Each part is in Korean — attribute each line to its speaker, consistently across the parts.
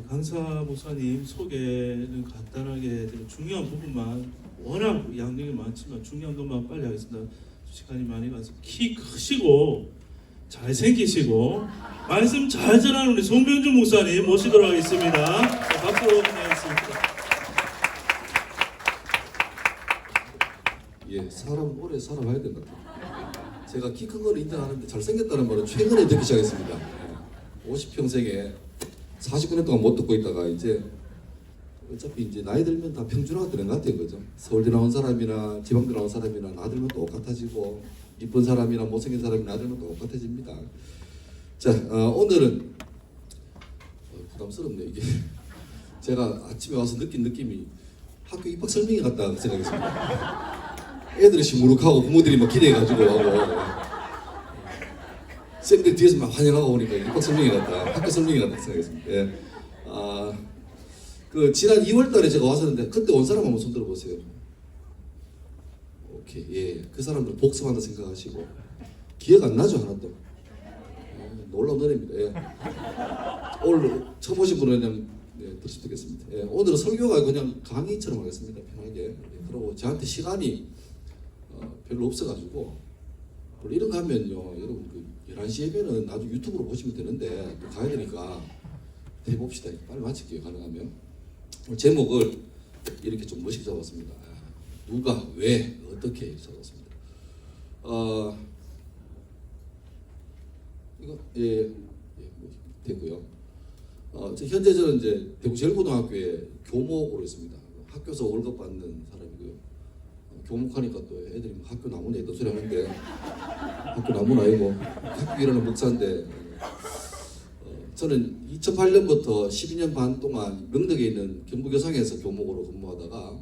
Speaker 1: 강사 목사님 소개는 간단하게 드리고 중요한 부분만, 워낙 양력이 많지만 중요한 것만 빨리 하겠습니다. 시간이 많이 가서 키 크시고 잘생기시고 말씀 잘 전하는 우리 송병준 목사님 모시도록 하겠습니다. 박수로 환영하겠습니다.
Speaker 2: 예, 사람 오래 살아봐야 된다. 제가 키 큰 걸 인정하는데 잘생겼다는 말은 최근에 듣기 시작했습니다. 50평생에 49년 동안 못 듣고 있다가 이제 어차피 이제 나이 들면 다 평준화가 되는 것 같아요, 그죠? 서울대 나온 사람이나 지방대 나온 사람이나 나 들면 똑같아지고 이쁜 사람이나 못생긴 사람이 나 들면 똑같아집니다. 자, 오늘은 부담스럽네 이게. 제가 아침에 와서 느낀 느낌이 학교 입학 설명회 같다 생각했습니다. 애들이 시무룩하고 부모들이 막 기대해가지고 하고 쌤들 뒤에서 막 환영하고 오니까 입학 설명회 같다, 학교 설명회 같다 생각했습니다. 예. 그 지난 2월달에 제가 왔었는데 그때 온 사람 한번 손 들어보세요. 오케이, 예, 그 사람들 복습한다 생각하시고 기억 안 나죠 하나도. 예, 놀라운 은혜입니다. 예. 오늘 처음 오신 분은 그냥 들으시면 되겠습니다. 예, 오늘은 설교가 그냥 강의처럼 하겠습니다. 편하게. 예, 그리고 저한테 시간이 별로 없어가지고 원래 이런 거 하면요, 여러분 그 11시 예배는 나중에 유튜브로 보시면 되는데 또 가야 되니까 해봅시다. 빨리 마칠게요, 가능하면. 오늘 제목을 이렇게 좀 멋있게 잡았습니다. 누가, 왜, 어떻게 잡았습니다. 이거 되고요. 현재 저는 이제 대구 제일고등학교에 교목으로 있습니다. 학교에서 월급 받는 사람이고요. 교목하니까 또 애들이 학교 나무네 이런 소리 하는데 학교 나무는 아니고 학교 일하는 목사인데, 저는 2008년부터 12년 반 동안 명덕에 있는 경북여상에서 교목으로 근무하다가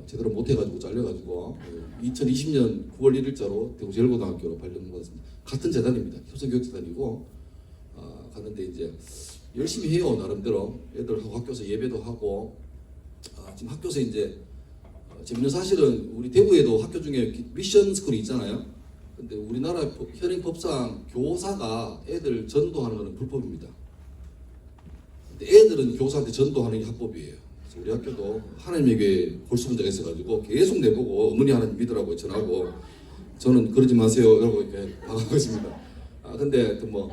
Speaker 2: 제대로 못해가지고 잘려가지고 2020년 9월 1일자로 대구 제일고등학교로 발령받았습니다. 같은 재단입니다. 효성교육재단이고 갔는데 이제 열심히 해요. 나름대로 애들하고 학교에서 예배도 하고 지금 학교에서 이제 재밌는 사실은 우리 대구에도 학교 중에 미션 스쿨이 있잖아요. 근데 우리나라 현행 법상 교사가 애들 전도하는 것은 불법입니다. 근데 애들은 교사한테 전도하는 게 합법이에요. 그래서 우리 학교도 하나님의 교회 골수분자가 있어가지고 계속 내보고 어머니 하나님 믿으라고 전하고 저는 그러지 마세요 이러고 이렇게 방하고 있습니다. 근데 또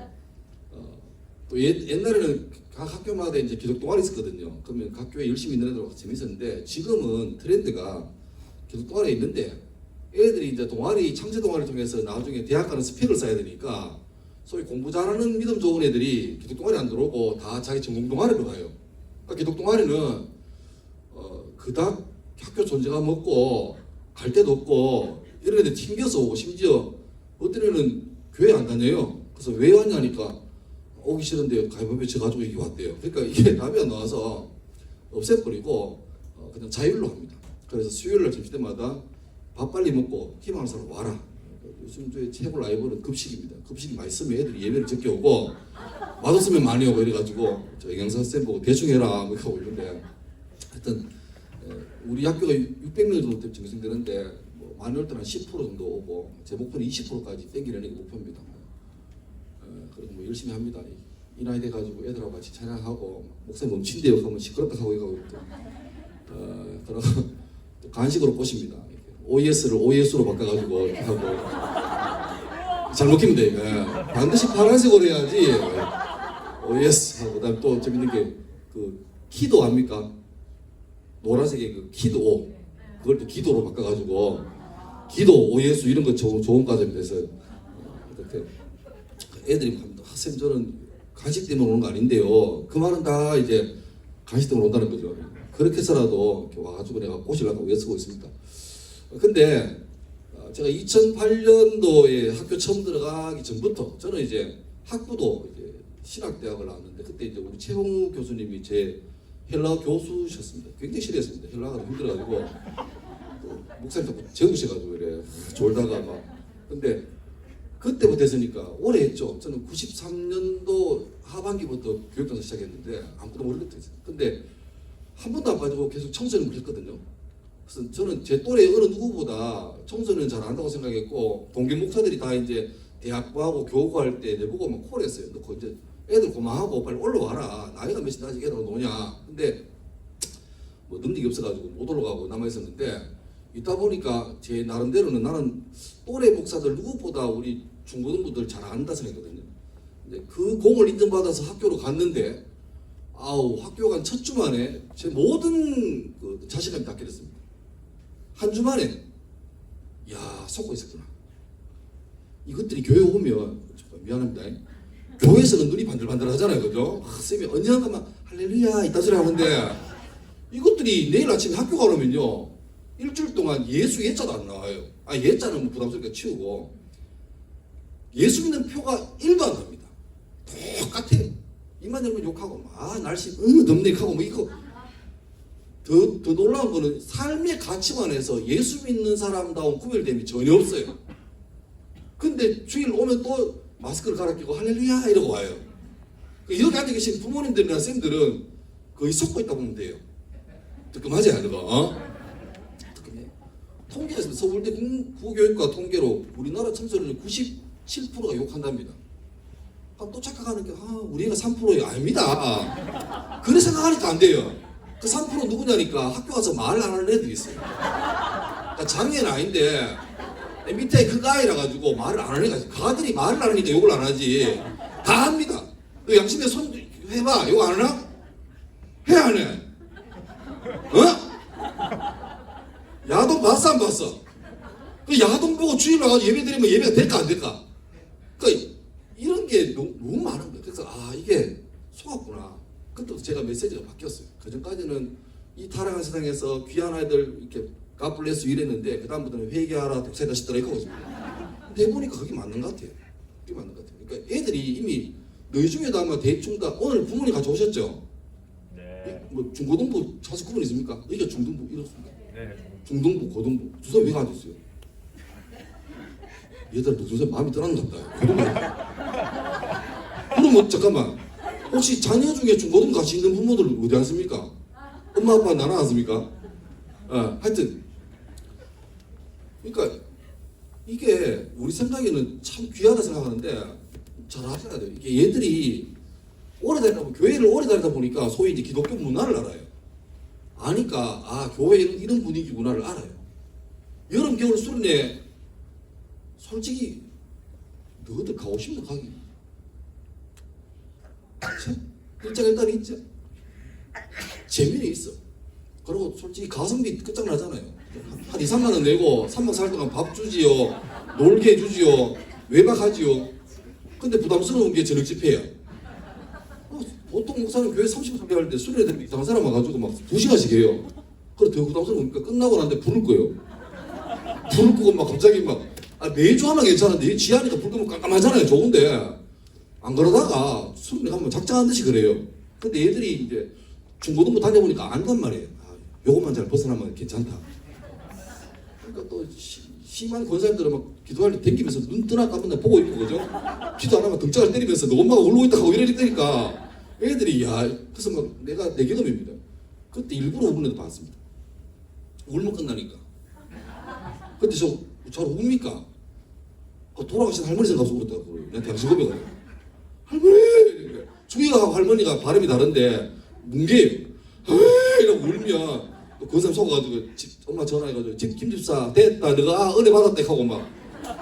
Speaker 2: 옛날에는 각 학교마다 이제 기독 동아리 있었거든요. 그러면 각 교회 열심히 있는 애들하고 재밌었는데 지금은 트렌드가 기독 동아리에 있는데 애들이 이제 동아리, 창제 동아리를 통해서 나중에 대학 가는 스펙을 쌓아야 되니까 소위 공부 잘하는 믿음 좋은 애들이 기독 동아리 안 들어오고 다 자기 전공 동아리로 가요. 그러니까 기독 동아리는 그닥 학교 존재감 없고 갈 데도 없고 이런 애들 튕겨서 오고 심지어 어떤 애는 교회 안 다녀요. 그래서 왜 왔냐니까 오기 싫은데 가위바위보 져가지고 여기 왔대요. 그러니까 이게 답이 안 나와서 없애버리고 그냥 자율로 합니다. 그래서 수요일날 점심때마다 밥 빨리 먹고 희망하는 사람 와라. 요즘 저희 최고 라이벌은 급식입니다. 급식이 맛있으면 애들이 예배를 적게 오고 맛없으면 많이 오고 이래가지고 저 영양사 쌤 보고 대충 해라 뭐 이러고 있는데, 하여튼 우리 학교가 600명 정도 정생되는데 많이 올 때는 한 10% 정도 오고 제 목표는 20%까지 땡기려는 게 목표입니다. 그리고 열심히 합니다. 이 나이 돼가지고 애들하고 같이 찬양하고 목사님 멈춘대요 하면 시끄럽다 하고 이거 그러고 또 간식으로 꼬십니다. OES를 OES로 바꿔가지고 이렇게 하고 잘 먹힙니다. 이거 반드시 파란색으로 해야지. OES 하고 그다음 또 재밌는 게 그 키도 압니까? 노란색의 그 키도 그걸 또 기도로 바꿔가지고 기도 OES 이런 거 좋은 과정이 돼서 이렇게 애들이 학생 저는 간식 때문에 오는 거 아닌데요. 그 말은 다 이제 간식 때문에 온다는 거죠. 그렇게 해서라도 이렇게 와가지고 내가 꼬시려고 애쓰고 있습니다. 근데 제가 2008년도에 학교 처음 들어가기 전부터 저는 이제 학부도 이제 신학대학을 나왔는데 그때 이제 우리 최홍 교수님이 제 헬라 교수셨습니다. 굉장히 싫어했습니다. 헬라가 힘들어가지고 목사님 자꾸 적으셔가지고 이래 졸다가 막. 근데 그때부터 했으니까 오래 했죠. 저는 93년도 하반기부터 교육단서 시작했는데 아무것도 모르겠어요. 근데 한 번도 안 빠지고 계속 청소년을 했거든요. 그래서 저는 제 또래 어느 누구보다 청소년 잘 안다고 생각했고 동기 목사들이 다 이제 대학부하고 교구할 때 내보고 막 콜했어요. 너 이제 애들 고마하고 빨리 올라와라. 나이가 몇인데 아직 애들 노냐. 근데 뭐 능력이 없어가지고 못 올라가고 남아있었는데 있다 보니까 제 나름대로는 나는 또래 목사들 누구보다 우리 중고등부들 잘 안다 생각했거든요. 근데 그 공을 인정받아서 학교로 갔는데 학교 간 첫 주 만에 제 모든 그 자신감이 다 깨졌습니다. 한 주 만에 속고 있었구나. 이것들이 교회 오면 미안합니다. 교회에서는 눈이 반들반들 하잖아요. 그죠? 쌤이 언젠가만 할렐루야 이딴 소리 하는데 이것들이 내일 아침에 학교 가려면요 일주일 동안 예수 예자도 안 나와요. 예자는 뭐 부담스러니까 치우고 예수 믿는 표가 1도 안 납니다. 똑같아요. 입만 열면 욕하고 날씨 덥네 하고 뭐 이거 더 놀라운 거는 삶의 가치관에서 예수 믿는 사람다운 구별됨이 전혀 없어요. 근데 주일 오면 또 마스크를 갈아 끼고 할렐루야 이러고 와요. 여기 앉아 계신 부모님들이나 쌤들은 거의 속고 있다 보면 돼요. 뜨끔하지 않아 그거? 뜨끔해. 통계에서 서울대 국어교육과 통계로 우리나라 청소년의 97%가 욕한답니다. 또 착각하는 게 우리 애가 3%예요. 아닙니다. 그래 생각하니까 안 돼요. 그 3% 누구냐니까 학교 가서 말 안 하는 애들이 있어요. 그러니까 장애는 아닌데 밑에 그 아이라 가지고 말을 안 하니까 가들이 말을 안 하니까 욕을 안 하지. 다 합니다. 너 양심에 손 해봐. 욕 안 하나? 해 안 해? 야동 봤어 안 봤어? 그 야동 보고 주일 와가지고 예배 드리면 예배가 될까 안 될까? 그러니까 이런 게 너무 많은 거예요. 그래서 이게 속았구나. 그때부터 제가 메시지가 바뀌었어요. 그 전까지는 이 타락한 세상에서 귀한 아이들 이렇게 God bless you 이랬는데 그 다음부터는 회개하라 독사이다 시더라 이거 거거든요. 근데 해보니까 그게 맞는 것 같아요. 그게 맞는 것 같아요. 그러니까 애들이 이미 너희 중에도 아마 대충 다 오늘 부모님 같이 오셨죠?
Speaker 3: 네.
Speaker 2: 뭐 중고등부 사실 구분 있습니까? 이게 중등부 이렇습니까?
Speaker 3: 네.
Speaker 2: 중등부 고등부 두 사람 왜 앉았어요? 얘들한테 두 사람 마음이 떠났나 보다. 그러면 잠깐만 혹시 자녀 중에 중고등부 같이 있는 부모들 어디 앉습니까? 엄마 아빠 나눠 앉습니까? 하여튼 그러니까 이게 우리 생각에는 참 귀하다 생각하는데 잘 아셔야 돼요. 이게 얘들이 오래 다니다 보면 교회를 오래 다니다 보니까 소위 이제 기독교 문화를 알아요. 아니까 교회는 이런 분위기구나를 알아요. 여름 겨울 수련회 솔직히 너희들 가고 싶나 가기? 일장에 딸이 있죠. 재미는 있어. 그리고 솔직히 가성비 끝장나잖아요. 한 2, 3만 원 내고 3박 4일 동안 밥 주지요. 놀게 해주지요. 외박하지요. 근데 부담스러운 게 저녁 집회야. 보통 목사는 교회 30분 설교할 때 수련회 되면 이상한 사람 와가지고 막 2시간씩 해요. 그래 더 부담스러우니까 끝나고 나는데 불을 꺼요. 불을 끄고 막 갑자기 막 매주 하면 괜찮은데 지하니까 불 끄면 깜깜하잖아요. 좋은데 안 그러다가 수련회 가면 작정한 듯이 그래요. 근데 얘들이 이제 중고등부 다녀보니까 안단 말이에요. 요것만 잘 벗어나면 괜찮다. 그러니까 또 심한 권사님들은 막 기도할 때 댕기면서 눈 뜨나 감았나 보고 있고 그죠? 기도 안 하면 등짝을 때리면서 너 엄마가 울고 있다 하고 이러니까 애들이 그래서 막 내가 내 경험입니다. 그때 일부러 우는 애도 봤습니다. 울면 끝나니까. 근데 저 웁니까? 돌아가신 할머니 생각해서 울었다고 내가 당신 고백을 해요. 할머니! 주희가 할머니가 발음이 다른데 뭉개요. 이러고 울면 그 사람 속아가지고 엄마 전화해가지고 김집사 됐다 너가 은혜 받았다 하고 막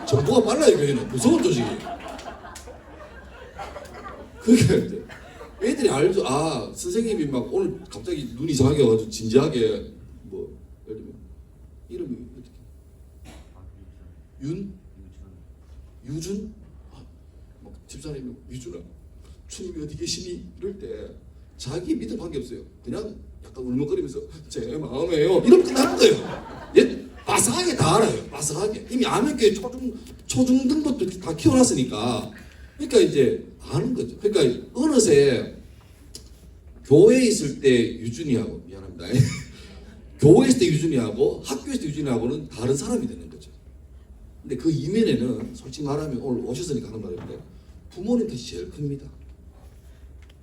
Speaker 2: 정보가 빨라요. 교회는 무서운 조직이. 그게 애들이 알죠. 선생님이 막 오늘 갑자기 눈이 이상하게 와가지고 진지하게 뭐 예를 들면 이름이 어떻게 유준? 막 집사님이 유준아 주님이 어디 계시니? 이럴 때 자기 믿음 관계없어요. 그냥 약간 울먹거리면서 제 마음에요. 이러면 끝나는 거예요. 얘 빠삭하게 다 알아요. 빠삭하게. 이미 아멘교회 초중등부터 다 키워놨으니까. 그러니까 이제 아는 거죠. 그러니까 어느새 교회에 있을 때 유준이하고 미안합니다. 교회에 있을 때 유준이하고 학교에 있을 때 유준이하고는 다른 사람이 되는 거죠. 근데 그 이면에는 솔직히 말하면 오늘 오셨으니까 하는 말인데 부모님 탓이 제일 큽니다.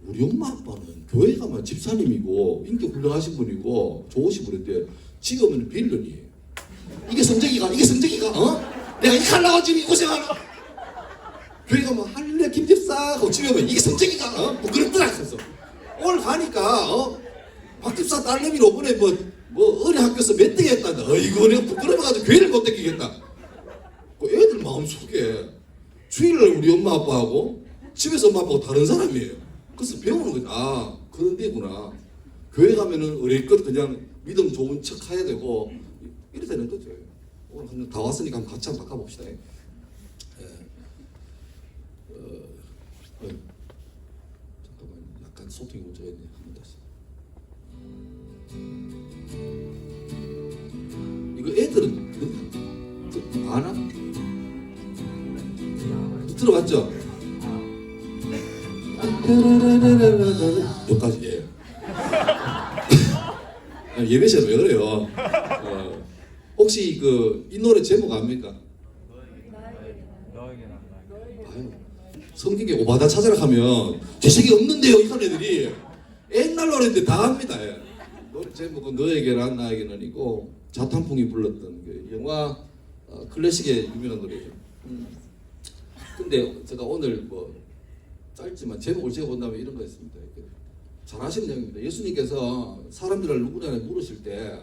Speaker 2: 우리 엄마 아빠는 교회 가면 집사님이고 인격 훌륭하신 분이고 좋으신 분인데 지금은 빌런이에요. 이게 성적이가 내가 이렇게 하려고 지금 고생하나? 교회 가면 할렐루야 김집사 하고 집에 오면 이게 성적인가? 뭐 그렇더라. 그래서 오늘 가니까 박집사 딸내미 이번에 뭐 어린 학교에서 몇 등 했다는데 어이구 내가 부끄러워가지고 교회를 못 다니겠다. 그 애들 마음속에 주일날 우리 엄마 아빠하고 집에서 엄마 아빠하고 다른 사람이에요. 그래서 배우는 거지. 아 그런 데구나. 교회 가면은 의뢰껏 그냥 믿음 좋은 척 해야 되고 이래 되는 거죠. 오늘 한번 다 왔으니까 한번 같이 한번 바꿔봅시다. 예. 잠깐만 약간 소통이 문제가 있네. 한번 다시. 이거 애들은 아나? 들어봤죠? 여기까지 예. 예배 시간 왜 그래요? 혹시 이 노래 제목 압니까? 아유, 성경에 오바다 찾아라 하면 죄책이 없는데요 이 사람들이 옛날 노래인데 다 합니다. 예. 노래 제목은 너에게란 나에게는이고 자탄풍이 불렀던 그 영화 클래식의 유명한 노래예요. 근데 제가 오늘 뭐 짧지만 제목을 지어본다면 이런 거였습니다. 잘 아시는 내용입니다. 예수님께서 사람들을 누구나 물으실 때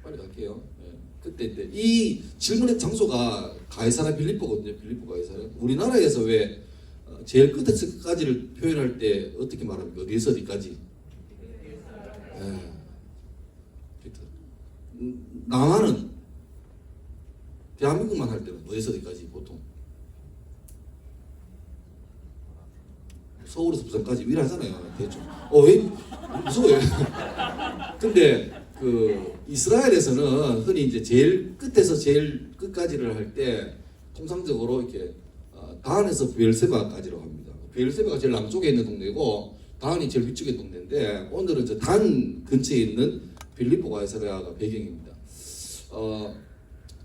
Speaker 2: 빨리 갈게요. 예. 그때 이 질문의 장소가 가이사라 빌립보거든요. 빌립보 가이사라. 우리나라에서 왜 제일 끝에서 끝까지를 표현할 때 어떻게 말합니까? 어디에서 어디까지? 예. 남한은 대한민국만 할 때는 어디서 어디까지 보통? 서울에서 부산까지 위라하잖아요. 대충. 왜 무서워요. 근데 이스라엘에서는 흔히 이제 제일 끝에서 제일 끝까지를 할 때 통상적으로 이렇게 다한에서 베엘세바까지로 합니다. 베엘세바가 제일 남쪽에 있는 동네고 다한이 제일 위쪽에 있는 동네인데 오늘은 저 단 근처에 있는 빌립보 가이사랴가 배경입니다.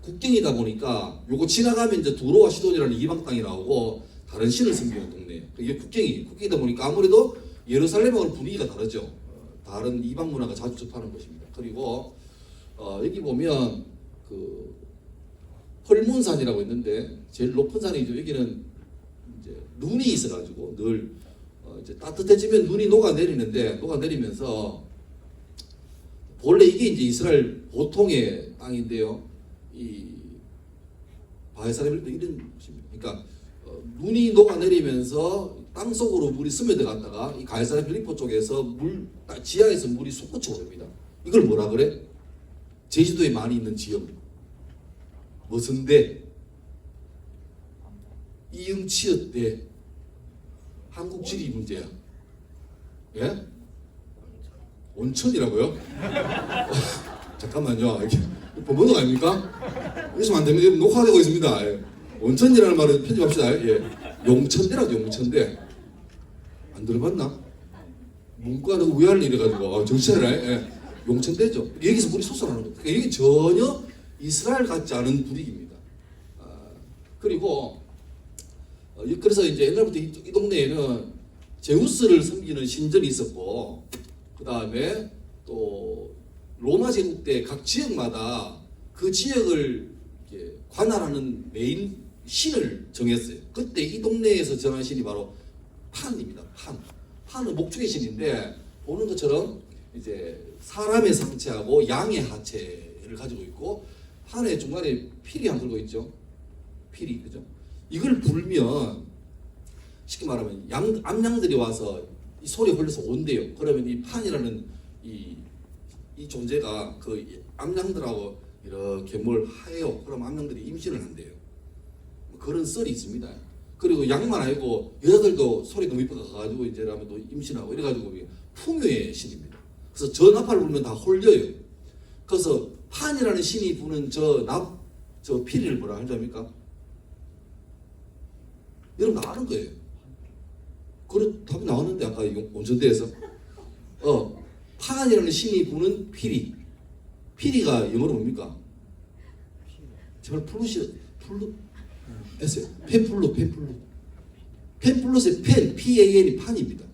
Speaker 2: 국경이다 보니까 요거 지나가면 이제 두로와 시돈이라는 이방 땅이 나오고 다른 신을 섬기는 동네예요. 이게 국경이다 보니까 아무래도 예루살렘하고는 분위기가 다르죠. 다른 이방 문화가 자주 접하는 것입니다. 그리고 여기 보면 헐몬산이라고 있는데 제일 높은 산이죠. 여기는 이제 눈이 있어가지고 늘 이제 따뜻해지면 눈이 녹아내리면서 원래 이게 이제 이스라엘 보통의 땅인데요. 이 바에사렘도 이런 것입니다. 그러니까 눈이 녹아내리면서 땅 속으로 물이 스며들어갔다가 이 가이사랴 빌립보 쪽에서 지하에서 물이 솟구쳐 오릅니다. 이걸 뭐라 그래? 제주도에 많이 있는 지역. 무슨 대? 이응치읓대. 한국 지리 문제야. 예? 온천이라고요? 잠깐만요. 이렇게 본문도 아닙니까? 이러시면 안 됩니다. 녹화되고 있습니다. 예. 온천이라는 말을 편집합시다. 예. 용천대라죠. 용천대. 안 들어봤나? 문과는 위안을 이래가지고 정치하라. 예. 용천대죠. 여기서 물이 솟아나는 거예요. 그러니까 여기 전혀 이스라엘 같지 않은 분위기입니다. 그리고 그래서 이제 옛날부터 이 동네에는 제우스를 섬기는 신전이 있었고 그 다음에 또 로마 제국 때 각 지역마다 그 지역을 이렇게 관할하는 메인 신을 정했어요. 그때 이 동네에서 정한 신이 바로 판입니다. 판은 목축의 신인데 보는 것처럼 이제 사람의 상체하고 양의 하체를 가지고 있고 판의 중간에 필이 한 들고 있죠. 필이 그죠? 이걸 불면 쉽게 말하면 암양들이 와서 이 소리 흘려서 온대요. 그러면 이 판이라는 이 존재가 그 암양들하고 이렇게 뭘 해요. 그럼 암양들이 임신을 한대요. 그런 썰이 있습니다. 그리고 양만 아니고 여자들도 소리 너무 이쁘게 가가지고 이제 라면 또 임신하고 이래가지고 풍요의 신입니다. 그래서 저 나팔을 불면 다 홀려요. 그래서 판이라는 신이 부는 저 피리를 뭐라 하렵니까? 여러분 다 아는 거예요. 그래 답이 나왔는데 아까 온천대에서 판이라는 신이 부는 피리가 영어로 뭡니까? 제발 했어요. 펜플루스의 PAN이 판입니다.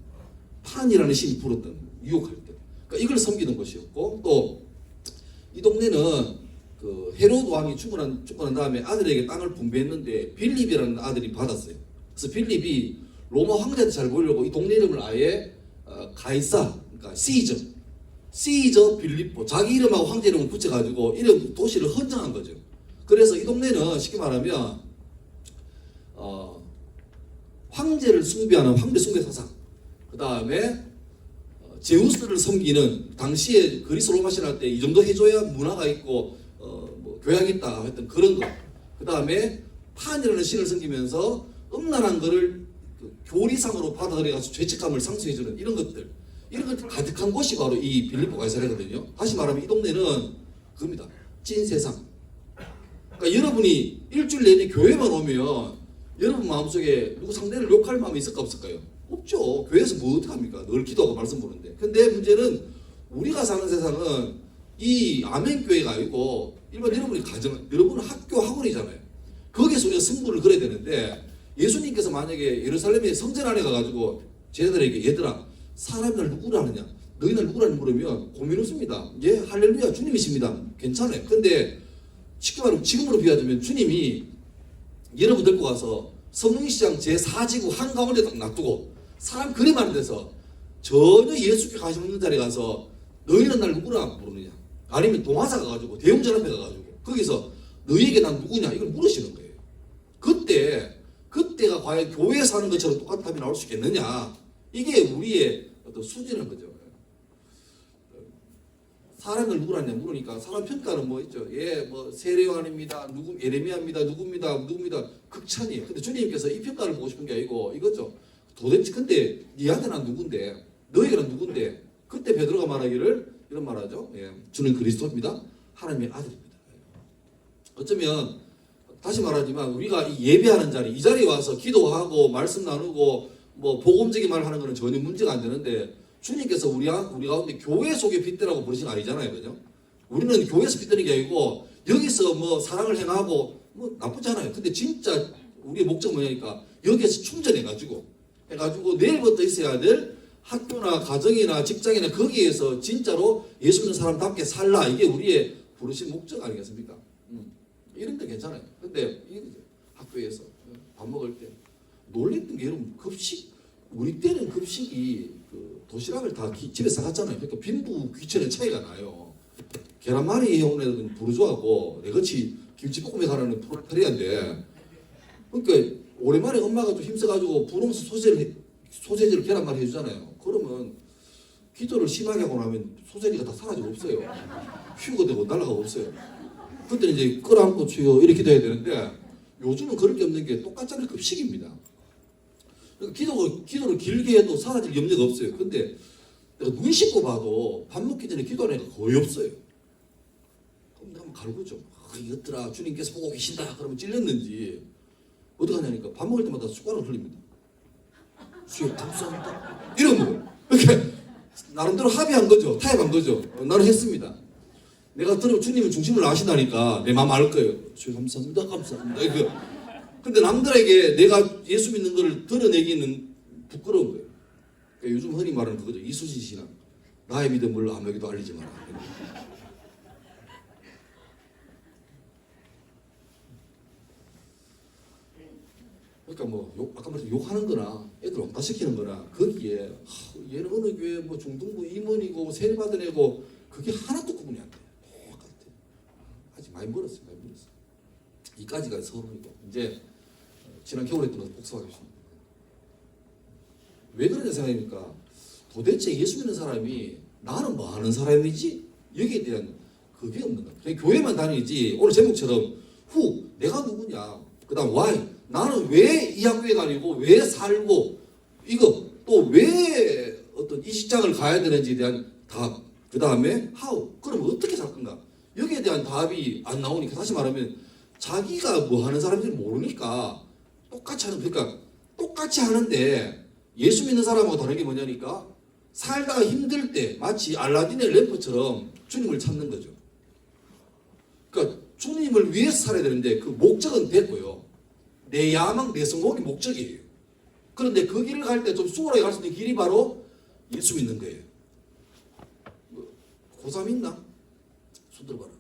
Speaker 2: 판이라는 신이 불었던 유혹할 때. 그러니까 이걸 섬기는 것이었고 또 이 동네는 그 헤로드 왕이 죽고 난 다음에 아들에게 땅을 분배했는데 빌립이라는 아들이 받았어요. 그래서 빌립이 로마 황제한테 잘 보이려고 이 동네 이름을 아예 가이사, 그러니까 시저 빌립보, 자기 이름하고 황제 이름을 붙여가지고 이름 도시를 헌정한 거죠. 그래서 이 동네는 쉽게 말하면 황제를 숭배하는 황제 숭배 사상, 그 다음에 제우스를 섬기는, 당시에 그리스 로마 신할 때 이 정도 해줘야 문화가 있고 뭐 교양이 있다 했던 그런 거. 그 다음에 판이라는 신을 섬기면서 음란한 거를 교리상으로 받아들여가지고 죄책감을 상승해주는 이런 것들 가득한 곳이 바로 이 빌립보 가이사랴거든요. 다시 말하면 이 동네는 그겁니다. 찐 세상. 그러니까 여러분이 일주일 내내 교회만 오면 여러분 마음속에 누구 상대를 욕할 마음이 있을까 없을까요? 없죠. 교회에서 뭐 어떻게 합니까? 늘 기도하고 말씀 보는데. 근데 문제는 우리가 사는 세상은 이 아멘교회가 아니고 일반 여러분이 여러분은 학교 학원이잖아요. 거기서 우리가 승부를 걸어야 되는데, 예수님께서 만약에 예루살렘의 성전 안에 가가지고 제자들에게 얘들아 사람이 날 누구라 하느냐, 너희 날 누구라 물으면 고민 없습니다. 예, 할렐루야 주님이십니다. 괜찮아요. 근데 쉽게 말하면 지금으로 비하자면 주님이 여러분 데리고 가서 성령시장 제4지구 한가운데 딱 놔두고 사람 그리 많은 데서 전혀 예수께 관심 없는 자리에 가서 너희는 날 누구라 물으느냐, 아니면 동화사 가가지고 대웅전 앞에 가가지고 거기서 너희에게 난 누구냐 이걸 물으시는 거예요. 그때가 과연 교회에서 하는 것처럼 똑같은 답이 나올 수 있겠느냐, 이게 우리의 어떤 수준인 거죠. 사람을 누구라냐 물으니까 사람 평가는 뭐 있죠. 예, 뭐 세례요한입니다. 누구 예레미야입니다. 누굽니다. 극찬이에요. 근데 주님께서 이 평가를 보고 싶은 게 아니고 이거죠. 도대체 근데 니한테 난 누군데, 너에게 난 누군데? 그때 베드로가 말하기를 이런 말하죠. 예, 주는 그리스도입니다. 하나님의 아들입니다. 어쩌면 다시 말하지만 우리가 이 예배하는 자리, 이 자리에 와서 기도하고 말씀 나누고 뭐 복음적인 말 하는 거는 전혀 문제가 안 되는데, 주님께서 우리 가운데 교회 속에 빗대라고 부르신 거 아니잖아요. 그죠? 우리는 교회에서 빗대는 게 아니고 여기서 뭐 사랑을 행하고 뭐 나쁘잖아요. 근데 진짜 우리의 목적 뭐냐니까 여기에서 충전해가지고 내일부터 있어야 될 학교나 가정이나 직장이나 거기에서 진짜로 예수 믿는 사람답게 살라, 이게 우리의 부르신 목적 아니겠습니까? 이런 데 괜찮아요. 근데 학교에서 밥 먹을 때 놀랬던 게, 여러분 급식, 우리 때는 급식이 그 도시락을 다 집에 싸갔잖아요. 그러니까 빈부 귀천의 차이가 나요. 계란말이 해온 애들은 부르주아고 내같이 김치볶음에 가라는 프롤레타리아인데, 그러니까 오랜만에 엄마가 좀 힘써가지고 분홍색 소세지를 계란말이 해주잖아요. 그러면 기도를 심하게 하고 나면 소세지가 다 사라지고 없어요. 휴가 되고 날아가고 없어요. 그때 이제 끌어안고 주여 이렇게 기도해야 되는데, 요즘은 그런 게 없는 게 똑같잖아요. 급식입니다. 기도를 길게 해도 사라질 염려가 없어요. 근데 내가 눈 씻고 봐도 밥 먹기 전에 기도하는 애가 거의 없어요. 그럼 내가 한번 갈구죠. 이것들아 주님께서 보고 계신다. 그러면 찔렸는지 어떻게 하냐니까 밥 먹을 때마다 숟가락을 흘립니다. 주여 감사합니다. 이런 거예요. 이렇게 나름대로 합의한 거죠. 타협한 거죠. 나는 했습니다. 내가 들으면 주님은 중심을 아시다니까 내 마음 알 거예요. 주여 감사합니다. 감사합니다. 근데 남들에게 내가 예수 믿는 걸 드러내기는 부끄러운 거예요. 그러니까 요즘 흔히 말하는 그거죠. 이수지 신앙. 나의 믿음을 아무에게도 알리지 마라. 그러니까 뭐 아까 말했던 욕하는 거나 애들 왕따 시키는 거나 거기에 얘는 어느 교회 뭐 중등부 임원이고 세례받은 애고 그게 하나도 구분이 안 돼. 똑같아. 아직 많이 멀었어요. 이까지가 서론이고 이제 지난 겨울에 했던 것을 복습하겠습니다. 왜 그러냐 생각하니까 도대체 예수 믿는 사람이 나는 뭐 하는 사람이지? 여기에 대한 그게 없는 거야. 그냥 교회만 다니지. 오늘 제목처럼 내가 누구냐? 그 다음 why? 나는 왜 이 학교에 다니고 왜 살고 이거 또 왜 어떤 이 직장을 가야 되는지에 대한 답. 그 다음에 how? 그럼 어떻게 살 건가? 여기에 대한 답이 안 나오니까 다시 말하면 자기가 뭐 하는 사람인지 모르니까 그러니까 똑같이 하는데 예수 믿는 사람하고 다른 게 뭐냐니까 살다가 힘들 때 마치 알라딘의 램프처럼 주님을 찾는 거죠. 그러니까 주님을 위해서 살아야 되는데 그 목적은 됐고요. 내 야망, 내 성공이 목적이에요. 그런데 그 길을 갈 때 좀 수월하게 갈 수 있는 길이 바로 예수 믿는 거예요. 고3 있나? 손 들어봐라.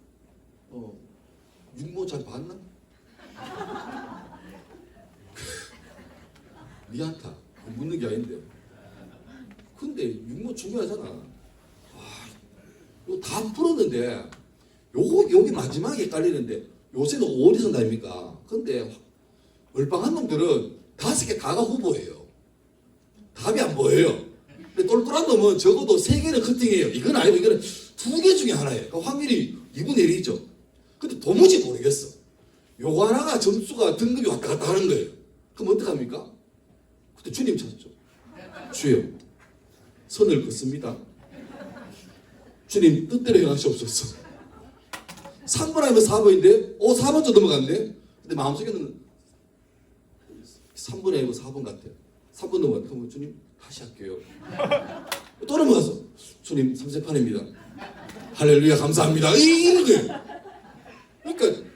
Speaker 2: 육모 잘 봤나? 미안타 묻는 게 아닌데. 근데 육모 중요하잖아. 이거 다 풀었는데 여기 마지막에 깔리는데 요새는 오디션 아닙니까? 근데 얼빵한 놈들은 5개 다가 후보예요. 답이 안 보여요. 근데 똘똘한 놈은 적어도 3개는 커팅해요. 이건 아니고 이거는 2개 중에 하나예요. 그러니까 확률이 2분의 1이죠. 근데 도무지 모르겠어. 요거 하나가 점수가 등급이 왔다 갔다 하는 거예요. 그럼 어떡합니까? 그때 주님 찾았죠. 주여 선을 긋습니다. 주님 뜻대로 행하시옵소서. 3번 하면 4번인데 4번째 넘어갔네. 근데 마음속에는 3번이 아니고 4번 같아요. 3번 넘어갔네. 그럼 주님 다시 할게요. 또 넘어가서 주님 3세판입니다. 할렐루야 감사합니다. 이런 거예요. 그러니까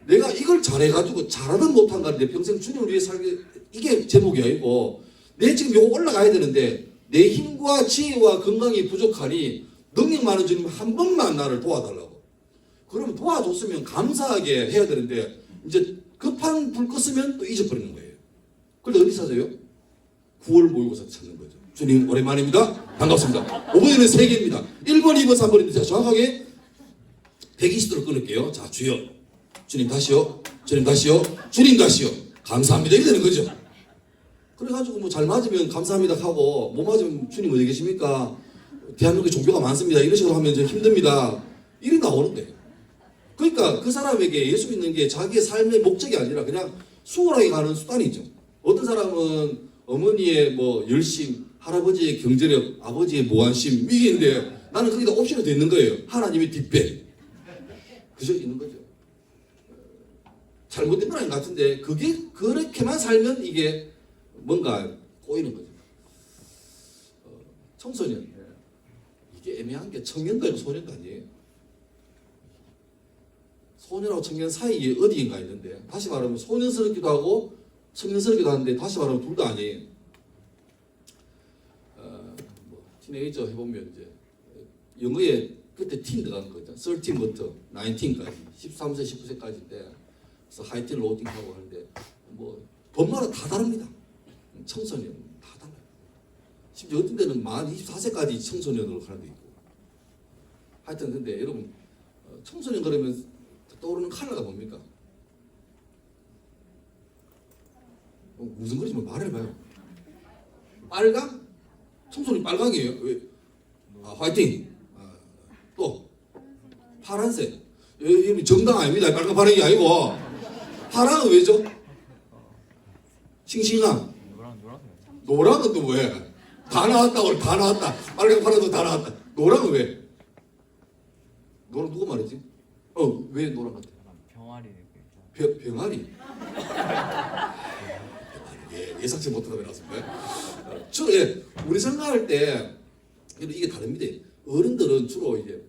Speaker 2: 내가 이걸 잘해가지고 잘하든 못한가 내 평생 주님을 위해 살게 이게 제목이 아니고 내 지금 요거 올라가야 되는데 내 힘과 지혜와 건강이 부족하니 능력 많은 주님 한 번만 나를 도와달라고. 그러면 도와줬으면 감사하게 해야 되는데 이제 급한 불 껐으면 또 잊어버리는 거예요. 그런데 어디 찾아요? 9월 모의고사 찾는 거죠. 주님 오랜만입니다. 반갑습니다. 5번에는 3개입니다. 1번, 2번, 3번인데 제가 정확하게 120도로 끊을게요. 자 주여 주님 다시요. 주님 다시요. 주님 다시요. 감사합니다. 이렇게 되는 거죠. 그래가지고 뭐 잘 맞으면 감사합니다 하고 못 맞으면 주님 어디 계십니까? 대한민국에 종교가 많습니다. 이런 식으로 하면 이제 힘듭니다. 이리 나오는데. 그러니까 그 사람에게 예수 믿는 게 자기의 삶의 목적이 아니라 그냥 수월하게 가는 수단이죠. 어떤 사람은 어머니의 뭐 열심, 할아버지의 경제력, 아버지의 모한심 이게인데 나는 거기다 옵션이 돼 있는 거예요. 하나님의 뒷배. 그저 있는 거죠. 잘못된 건 아닌 것 같은데 그게 그렇게만 살면 이게 뭔가 꼬이는 거죠. 청소년 이게 애매한 게 청년도 아니고 소년도 아니에요. 소년하고 청년 사이에 어디인가 있는데 다시 말하면 소년스럽기도 하고 청년스럽기도 하는데 다시 말하면 둘 다 아니에요. 뭐 티네이저 해보면 이제 영어에 그때 틴 들어간 거죠. 13부터 19까지 13세 19세까지인데 그래서 하이틴 로딩 하고 하는데 뭐 번마다 다 다릅니다. 청소년 다 달라요. 심지어 어떤 데는 만 24세까지 청소년으로 가는 데 있고. 하여튼 근데 여러분 청소년 그러면 떠오르는 컬러가 뭡니까? 무슨 거지? 뭐 말해봐요. 빨강? 청소년 빨강이에요. 왜? 화이팅. 또 파란색. 여기 정당 아닙니다. 빨강 파란이 아니고 파랑은 왜죠? 싱싱함. 노랑은 또 왜? 다 나왔다. 다 나왔다. 빨강 파란도 다 나왔다. 노랑은 왜? 노랑 누구 말이지? 왜 노랑 같아?
Speaker 3: 병아리.
Speaker 2: 병아리. 예상치 못한 답이 나왔습니다. 주로 우리 생각할 때 이게 다릅니다. 어른들은 주로 이제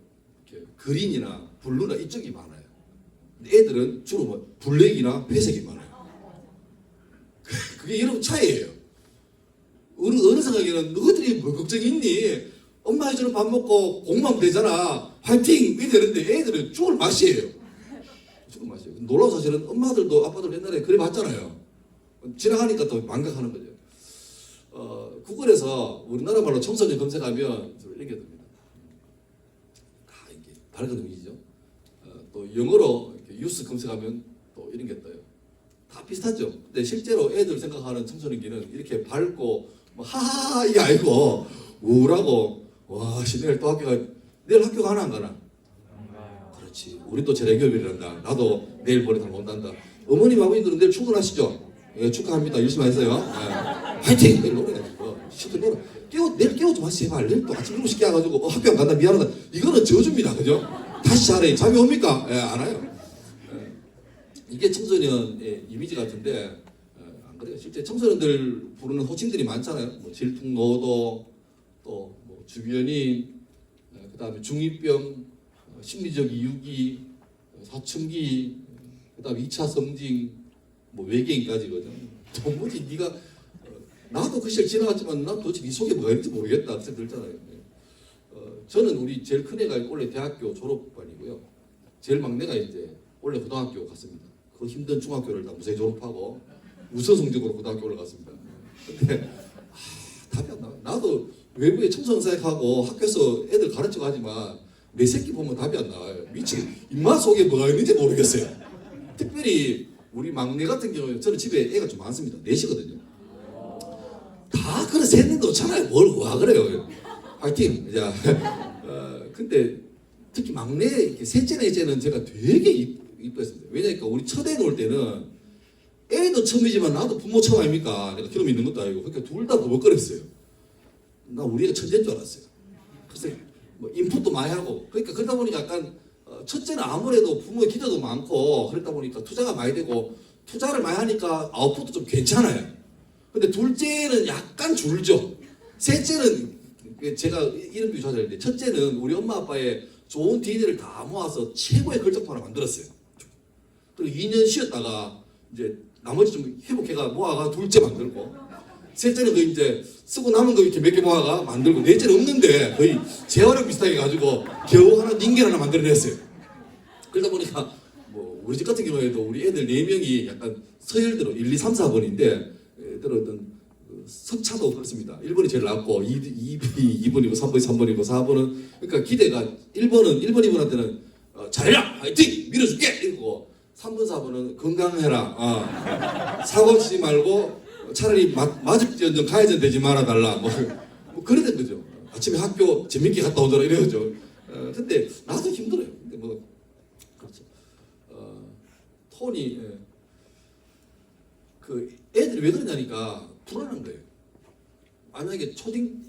Speaker 2: 그린이나 블루나 이쪽이 많아요. 애들은 주로 뭐 블랙이나 회색이 많아요. 그게 여러분 차이예요. 어느 생각에는 너희들이 뭐 걱정이 있니? 엄마 해주는 밥 먹고 공부하면 되잖아. 화이팅! 이래 되는데 애들은 죽을 맛이에요. 죽을 맛이에요. 놀라운 사실은 엄마들도 아빠들 옛날에 그래 봤잖아요. 지나가니까 또 망각하는 거죠. 구글에서 우리나라 말로 청소년 검색하면 이렇게 됩니다. 다 이게 밝은 이미지죠. 또 영어로 뉴스 검색하면 또 이런 게 떠요. 다 비슷하죠. 근데 실제로 애들 생각하는 청소년기는 이렇게 밝고 뭐 하하하 이게 아니고 우울하고 와 내일 또 내일 학교 가나 안 가나? 그렇지. 우리 또 재래교육이란다. 나도 내일 모레 다 온단다. 어머님 아버님들은 내일 출근하시죠? 예, 축하합니다. 열심히 하세요. 예. 화이팅! 내일 노래가지고 시들 노래 내일 깨우지 마세요. 제발 내일 또 아침 7시 깨워가지고 학교 안 간다 미안하다. 이거는 저주입니다. 그죠? 다시 잘해. 잠이 옵니까? 예, 안 와요. 이게 청소년의 이미지 같은데 안 그래요. 실제 청소년들 부르는 호칭들이 많잖아요. 뭐 질풍노도, 또 뭐 주변인, 그다음에 중이병, 심리적 이유기, 사춘기, 그다음에 2차 성징, 뭐 외계인까지거든. 도무지 네가 나도 그 시절 지나갔지만 난 도대체 네 속에 뭐가 있는지 모르겠다. 그렇게 들잖아요. 저는 우리 제일 큰 애가 원래 대학교 졸업반이고요. 제일 막내가 이제 원래 고등학교 갔습니다. 그 힘든 중학교를 다 무사히 졸업하고 우수 성적으로 고등학교 올라갔습니다. 근데 답이 안 나와. 나도 외부에 청소년사역하고 학교에서 애들 가르치고 하지만 내 새끼 보면 답이 안 나와요. 미친 입맛 속에 뭐가 있는지 모르겠어요. 특별히 우리 막내 같은 경우는 저는 집에 애가 좀 많습니다. 넷이거든요. 다 그래 셋는 놓잖아요. 뭘 와 그래요. 화이팅. 자, 근데 특히 막내 셋째 넷째는 제가 되게 이뻐했습니다. 왜냐니까 우리 첫애 놓을 때는 애도 처음이지만 나도 부모 처음 아닙니까? 내가 경험 있는 것도 아니고 그러니까 둘 다 버벅거렸어요. 나 우리가 천재인 줄 알았어요. 그래서 뭐 인풋도 많이 하고 그러니까 그러다 보니까 약간 첫째는 아무래도 부모의 기대도 많고 그러다 보니까 투자가 많이 되고 투자를 많이 하니까 아웃풋도 좀 괜찮아요. 근데 둘째는 약간 줄죠. 셋째는 제가 이런 비유 자주 하는데 첫째는 우리 엄마 아빠의 좋은 DNA를 다 모아서 최고의 걸작품을 만들었어요. 그리고 2년 쉬었다가 이제 나머지 좀 회복해가 모아가 둘째 만들고 셋째는 그 이제 쓰고 남은 거 이렇게 몇 개 모아가 만들고 넷째는 없는데 거의 재활용 비슷하게 가지고 겨우 하나 닌겔 하나 만들어냈어요. 그러다 보니까 뭐 우리 집 같은 경우에도 우리 애들 4명이 약간 서열대로 1, 2, 3, 4번인데 애들 어떤 석차도 그렇습니다. 1번이 제일 낮고 2번이고 3번이 3번이고 4번은 그러니까 기대가 1번은 1번 2번한테는 잘해라 화이팅 밀어줄게 이러고 3번 4번은 건강해라 사고 치지 말고 차라리 맞을지언정 가해전 되지 말아달라 뭐 그러던 거죠. 아침에 학교 재밌게 갔다 오더라 이래야죠. 근데 나도 힘들어요. 근데 뭐 그렇죠. 톤이 그 애들이 왜 그러냐니까 불안한 거예요. 만약에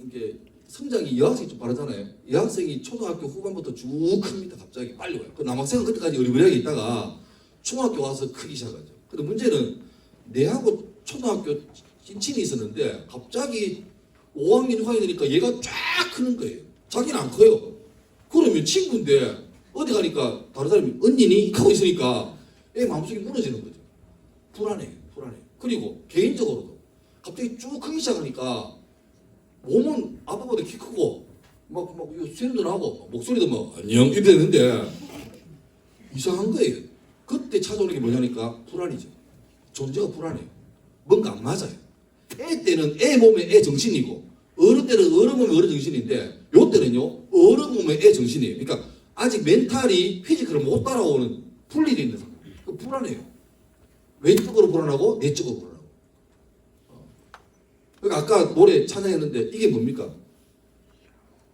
Speaker 2: 이게 성장이 여학생이 좀 빠르잖아요. 여학생이 초등학교 후반부터 쭉 큽니다. 갑자기 빨리 와요. 그 남학생은 그때까지 어리버리하게 있다가 중학교 와서 크기 시작하죠. 근데 문제는 내하고 초등학교 찐친이 있었는데 갑자기 5학년 6학년 되니까 얘가 쫙 크는 거예요. 자기는 안 커요. 그러면 친구인데 어디 가니까 다른 사람이 언니니? 하고 있으니까 애 마음속이 무너지는 거죠. 불안해. 그리고 개인적으로도 갑자기 쭉 크기 시작하니까 몸은 아빠보다 키 크고 막 세련도 나고 목소리도 막 안녕 이랬는데 이상한 거예요. 그때 찾아오는 게 뭐냐니까 불안이죠. 존재가 불안해요. 뭔가 안 맞아요. 애 때는 애 몸에 애 정신이고 어른 때는 어른 몸에 어른 정신인데 요 때는요 어른 몸에 애 정신이에요. 그러니까 아직 멘탈이 피지컬을 못 따라오는 분리되어 있는 상황. 불안해요. 왼쪽으로 불안하고 내쪽으로 불안하고. 그러니까 아까 노래 찬양했는데 이게 뭡니까?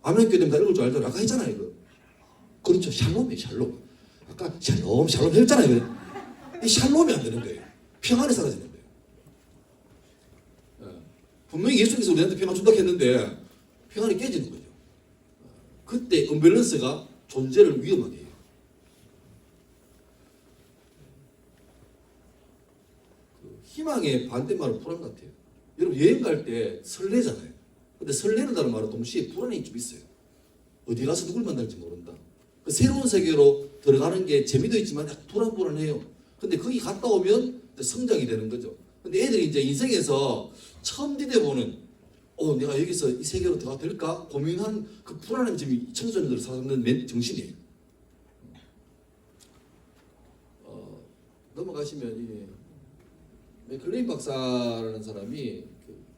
Speaker 2: 아멘교회 되면 다 읽을 줄 알잖아요. 아까 했잖아요. 이거. 그렇죠. 샬롬이에요. 샬롬. 아까 샬롬 했잖아요. 이 샬롬이 안 되는 거예요. 평안이 사라지는 거예요. 분명히 예수님께서 우리한테 평안 준다고 했는데 평안이 깨지는 거죠. 그때 언밸런스가 존재를 위험하게 해요. 희망의 반대말은 불안 같아요. 여러분 여행 갈 때 설레잖아요. 근데 설레는다는 말은 동시에 불안이 좀 있어요. 어디 가서 누굴 만날지 모른다. 그 새로운 세계로 들어가는 게 재미도 있지만 약간 불안해요. 근데 거기 갔다 오면 성장이 되는 거죠. 근데 애들이 이제 인생에서 처음 디뎌보는 내가 여기서 이 세계로 들어가도 될까? 고민한 그 불안한 점이 청소년들 사는 정신이에요. 넘어가시면 맥클레인 박사라는 사람이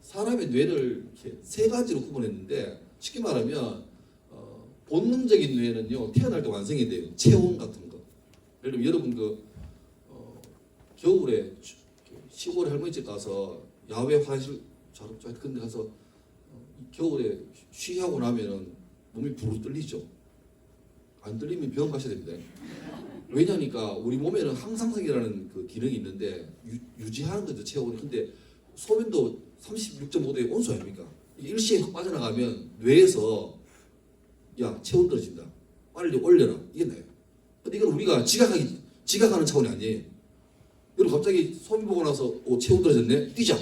Speaker 2: 사람의 뇌를 이렇게 3가지로 구분했는데 쉽게 말하면 본능적인 뇌는요 태어날 때 완성이 돼요. 체온 같은 거. 예를 들면 여러분 겨울에 시골에 할머니 집 가서 야외 화장실 자급자급 근데 가서 겨울에 쉬하고 나면은 몸이 부르르 떨리죠. 안 떨리면 병원 가셔야 됩니다. 왜냐니까 우리 몸에는 항상성이라는 그 기능이 있는데 유지하는 거죠 체온이. 근데 소변도 36.5도의 온수 아닙니까? 일시에 확 빠져나가면 뇌에서 야 체온 떨어진다 빨리 올려라 이게 나요. 근데 이건 우리가 지각하는 차원이 아니에요. 여러분 갑자기 소변 보고 나서 체온 떨어졌네 뛰자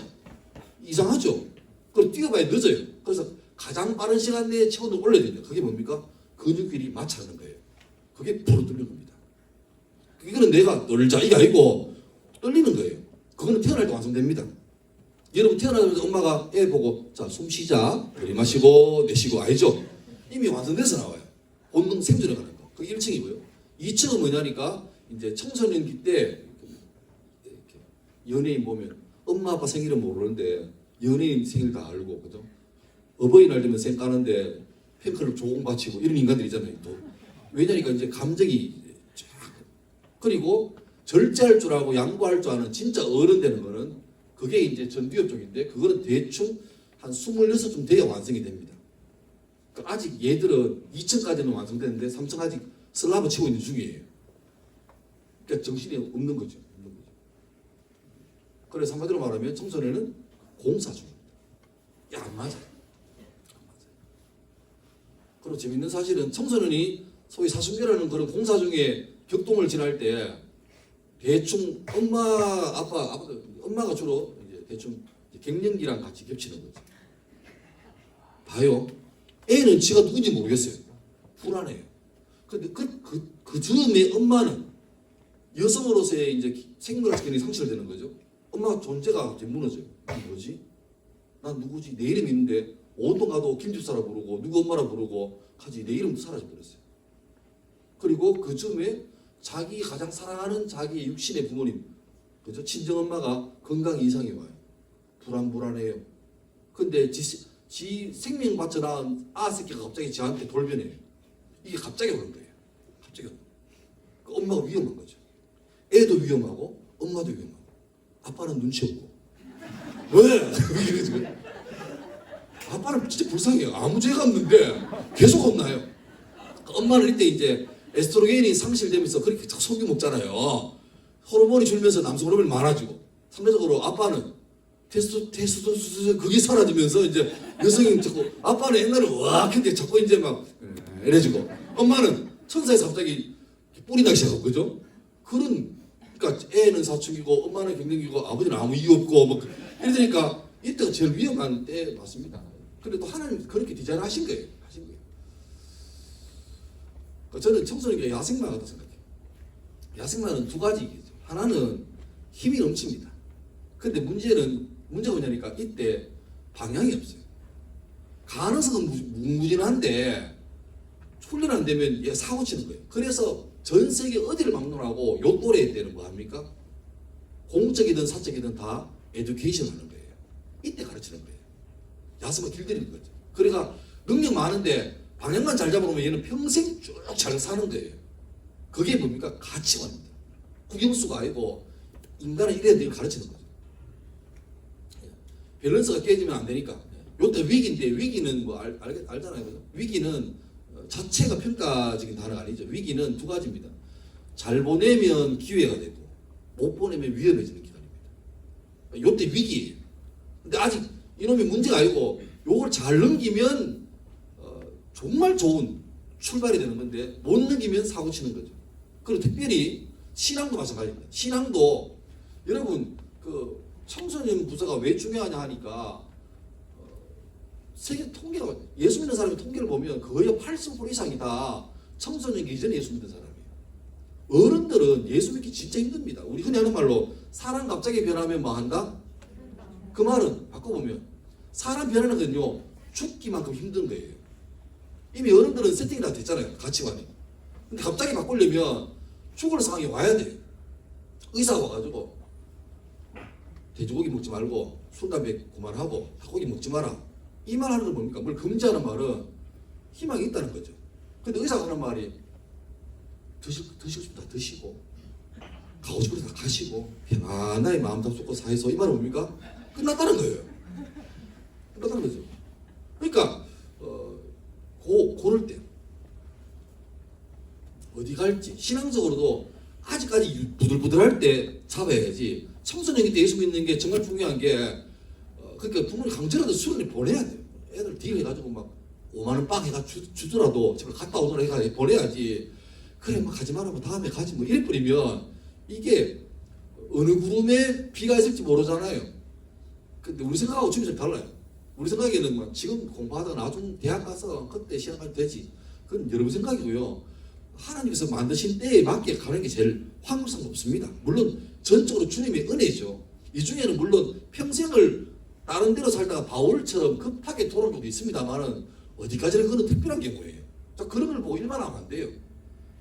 Speaker 2: 이상하죠. 그럼 뛰어봐야 늦어요. 그래서 가장 빠른 시간 내에 체온을 올려야 됩니다. 그게 뭡니까? 근육끼리 마찰하는 거예요. 그게 부르 떨리는 겁니다. 이거는 내가 떨자 이게 아니고 떨리는 거예요. 그거는 태어날 때 완성됩니다. 여러분 태어나면서 엄마가 애 보고 자 숨 쉬자 들이마시고 내쉬고 알죠? 이미 완성돼서 나와요. 본능 생존에 가는 거. 그게 1층이고요. 2층은 뭐냐니까 이제 청소년기 때 연예인 보면 엄마 아빠 생일은 모르는데 연예인 생일 다 알고 그죠? 어버이날 되면 쌩 까는데 팬클럽 조공 바치고 이런 인간들이잖아요. 또 왜냐니까 이제 감정이 그리고 절제할 줄 알고 양보할 줄 아는 진짜 어른 되는 거는 그게 이제 전두엽 쪽인데 그거는 대충 한 26쯤 돼야 완성이 됩니다. 그러니까 아직 얘들은 2층까지는 완성되는데 3층 아직 슬라브 치고 있는 중이에요. 그러니까 정신이 없는 거죠. 그래서 한마디로 말하면 청소년은 공사 중입니다. 안 맞아요. 그리고 재밌는 사실은 청소년이 소위 사춘기라는 그런 공사 중에 격동을 지날 때 대충 엄마가 주로 이제 대충 갱년기랑 같이 겹치는 거죠. 봐요. 애는 지가 누군지 모르겠어요. 불안해요. 근데 그 즈음에 엄마는 여성으로서의 이제 생물학 기능이 상실되는 거죠. 엄마 존재가 이제 무너져요. 뭐지? 난 누구지? 내 이름이 있는데 온동 가도 김집사라 부르고 누구 엄마라 부르고 하지 내 이름도 사라져버렸어요. 그리고 그 즈음에 자기 가장 사랑하는 자기 육신의 부모님, 그죠? 친정엄마가 건강 이상이 와요. 불안해요. 근데 지 생명 바쳐 낳은 새끼가 갑자기 저한테 돌변해요. 이게 갑자기 오는 거예요. 갑자기. 그 엄마가 위험한 거죠. 애도 위험하고 엄마도 위험하고 아빠는 눈치 없고 왜? 이러지. 아빠는 진짜 불쌍해요. 아무 죄가 없는데 계속 혼나요. 엄마는 이때 이제 에스트로겐이 상실되면서 그렇게 속이 먹잖아요. 호르몬이 줄면서 남성 호르몬이 많아지고 상대적으로 아빠는 테스토스테론 그게 사라지면서 이제 여성이 자꾸 아빠는 옛날에 와 근데 자꾸 이제 막 이래지고 엄마는 천사에서 갑자기 뿔이 나기 시작하고 그죠? 그러니까 애는 사춘기고 엄마는 갱년기고 아버지는 아무 이유 없고 뭐 이러니까 이때가 제일 위험한 때 맞습니다. 근데 또 하나님 그렇게 디자인하신 거예요. 저는 청소년이 야생마 같다 생각해요. 야생마는 두 가지겠죠. 하나는 힘이 넘칩니다. 근데 문제가 뭐냐니까 이때 방향이 없어요. 가능성은 무궁무진한데 훈련 안 되면 얘 사고 치는 거예요. 그래서 전 세계 어디를 막론하고 요 또래 때는 뭐 합니까? 공적이든 사적이든 다 에듀케이션 하는 거예요. 이때 가르치는 거예요. 야생마 길들이는 거죠. 그러니까 능력 많은데 방향만 잘 잡아놓으면 얘는 평생 쭉 잘 사는 거예요. 그게 뭡니까? 가치관입니다. 국영수가 아니고 인간은 이래야 될 가르치는 거죠. 밸런스가 깨지면 안 되니까. 요때 위기인데 위기는 뭐 알잖아요. 그죠? 위기는 자체가 평가적인 단어가 아니죠. 위기는 두 가지입니다. 잘 보내면 기회가 되고 못 보내면 위험해지는 기간입니다. 요때 위기예요. 근데 아직 이놈이 문제가 아니고 요걸 잘 넘기면 정말 좋은 출발이 되는 건데 못 넘기면 사고 치는 거죠. 그리고 특별히 신앙도 마찬가지입니다. 신앙도 여러분 그 청소년 부서가 왜 중요하냐 하니까 세계 통계가 예수 믿는 사람의 통계를 보면 거의 80% 이상이 다 청소년기 이전에 예수 믿는 사람이에요. 어른들은 예수 믿기 진짜 힘듭니다. 우리 흔히 하는 말로 사람 갑자기 변하면 뭐 한다? 그 말은 바꿔보면 사람 변하는 건요 죽기만큼 힘든 거예요. 이미 어른들은 세팅이 다 됐잖아요. 가치관이. 근데 갑자기 바꾸려면 죽을 상황이 와야 돼요. 의사가 와가지고 돼지고기 먹지 말고 술, 담배 그만하고 닭고기 먹지 마라. 이 말 하는 건 뭡니까? 뭘 금지하는 말은 희망이 있다는 거죠. 근데 의사가 하는 말이 드시고 싶다 드시고 가고 싶은 데 다 가시고 편안하게 마음 잡수고 사이소 이 말은 뭡니까? 끝났다는 거예요. 끝났다는 거죠. 그러니까 고를 때 어디 갈지 신앙적으로도 아직까지 부들부들할 때 잡아야지. 청소년기 때 예수 믿는 게 정말 중요한 게 그러니까 부모님 강제로도 수련회 보내야 돼요. 애들 딜 해가지고 막 5만 원 빵 해가 주더라도 제가 갔다 오더라 해가 보내야지. 그래 뭐 가지 말라고 다음에 가지 뭐 이래 버리면 이게 어느 구름에 비가 있을지 모르잖아요. 근데 우리 생각하고 지금 좀 달라요. 우리 생각에는 뭐 지금 공부하다가 나중 대학 가서 그때 시험 가도 되지. 그건 여러분 생각이고요. 하나님께서 만드신 때에 맞게 가는 게 제일 확률상 높습니다. 물론 전적으로 주님의 은혜죠. 이 중에는 물론 평생을 다른 데로 살다가 바울처럼 급하게 돌아올 것도 있습니다만은 어디까지나 그건 특별한 경우예요. 자, 그런 걸 보고 일만 하면 안 돼요.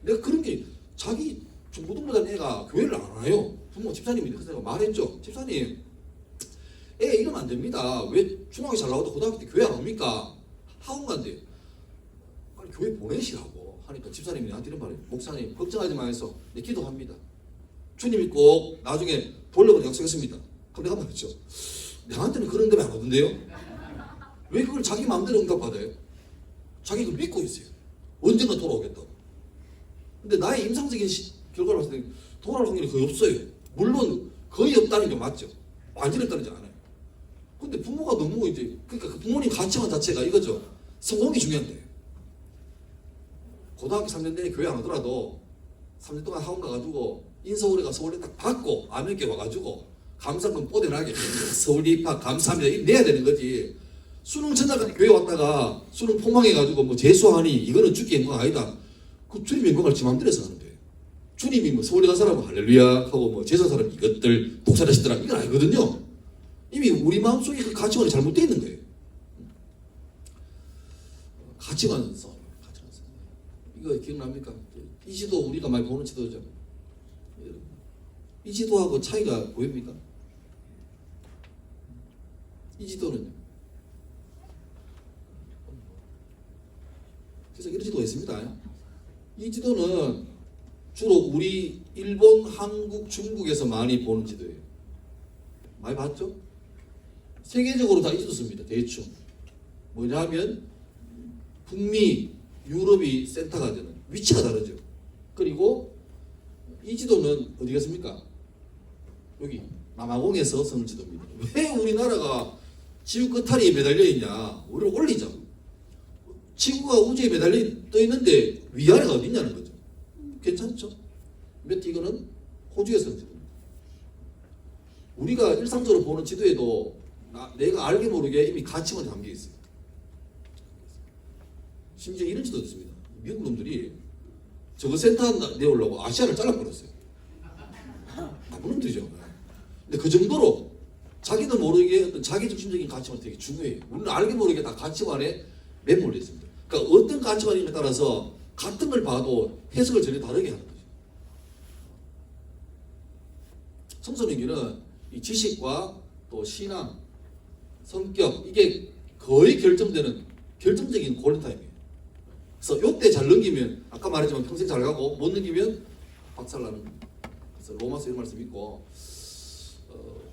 Speaker 2: 내가 그런 게 자기 중고등부단 애가 교회를 안 와요. 부모 집사님이 그래서 내가 말했죠. 집사님 애 이러면 안 됩니다. 왜 중학교 잘 나와도 고등학교 때 교회 안 옵니까? 학원 간대요. 빨리 교회 보내시라고 하니까 집사님이 나한테 이런 말이에요. 목사님 걱정하지 마세요. 내 기도합니다. 주님이 꼭 나중에 돌려고 약속했습니다. 그럼 내가 말했죠. 나한테는 그런 데안 오던데요? 왜 그걸 자기 마음대로 응답받아요? 자기 그걸 믿고 있어요. 언젠가 돌아오겠다고. 근데 나의 임상적인 결과를 봤을 때 돌아올 확률이 거의 없어요. 물론 거의 없다는 게 맞죠. 완전히 없다는지 않아요. 근데 부모가 너무 이제 그러니까 그 부모님 가치관 자체가 이거죠. 성공이 중요한데. 고등학교 3년 내내 교회 안 오더라도 3년 동안 학원 가가지고 인서울에 가서 서울에 딱 받고 아멘께 와가지고 감사금 뽀대나게 서울대 입학 감사합니다 이 내야 되는 거지. 수능 전날까지 교회 왔다가 수능 폭망해가지고 뭐 재수하니 이거는 주께 영광 아니다. 그 주님 영광을 지 마음대로 해서 하는데 주님이 뭐 서울에 간 사람은 할렐루야 하고 뭐 제사 사람 이것들 독사자시더라 이건 아니거든요. 이미 우리 마음속에 그 가치관이 잘못되어 있는 거예요. 가치관 싸움. 이거 기억납니까? 이 지도 우리가 많이 보는 지도죠. 이 지도하고 차이가 보입니까? 이 지도는요. 그래서 이런 지도가 있습니다. 이 지도는 주로 우리 일본, 한국, 중국에서 많이 보는 지도예요. 많이 봤죠? 세계적으로 다 이 지도 씁니다. 대충. 뭐냐면 북미, 유럽이 센터가 되는 위치가 다르죠. 그리고 이 지도는 어디겠습니까? 여기 남아공에서 서는 지도입니다. 왜 우리나라가 지구 끝탈이에 매달려 있냐? 우리를 올리자. 지구가 우주에 매달려 떠 있는데 위아래가 어디 있냐는 거죠. 괜찮죠? 몇 이거는 호주에서 서는 지도입니다. 우리가 일상적으로 보는 지도에도 내가 알게 모르게 이미 가치관이 담겨 있어요. 심지어 이런 지도도 있습니다. 미국 놈들이 저거 센터 내오려고 아시아를 잘라버렸어요. 나쁜 놈들이죠. 근데 그 정도로 자기도 모르게 어떤 자기 중심적인 가치관이 되게 중요해요. 우리는 알게 모르게 다 가치관에 매몰려 있습니다. 그러니까 어떤 가치관이냐에 따라서 같은 걸 봐도 해석을 전혀 다르게 하는 거죠. 청소년기는 이 지식과 또 신앙, 성격 이게 거의 결정적인 골든타임이에요. 그래서 요때 잘 넘기면 아까 말했지만 평생 잘 가고 못 넘기면 박살나는. 그래서 로마서 이런 말씀 있고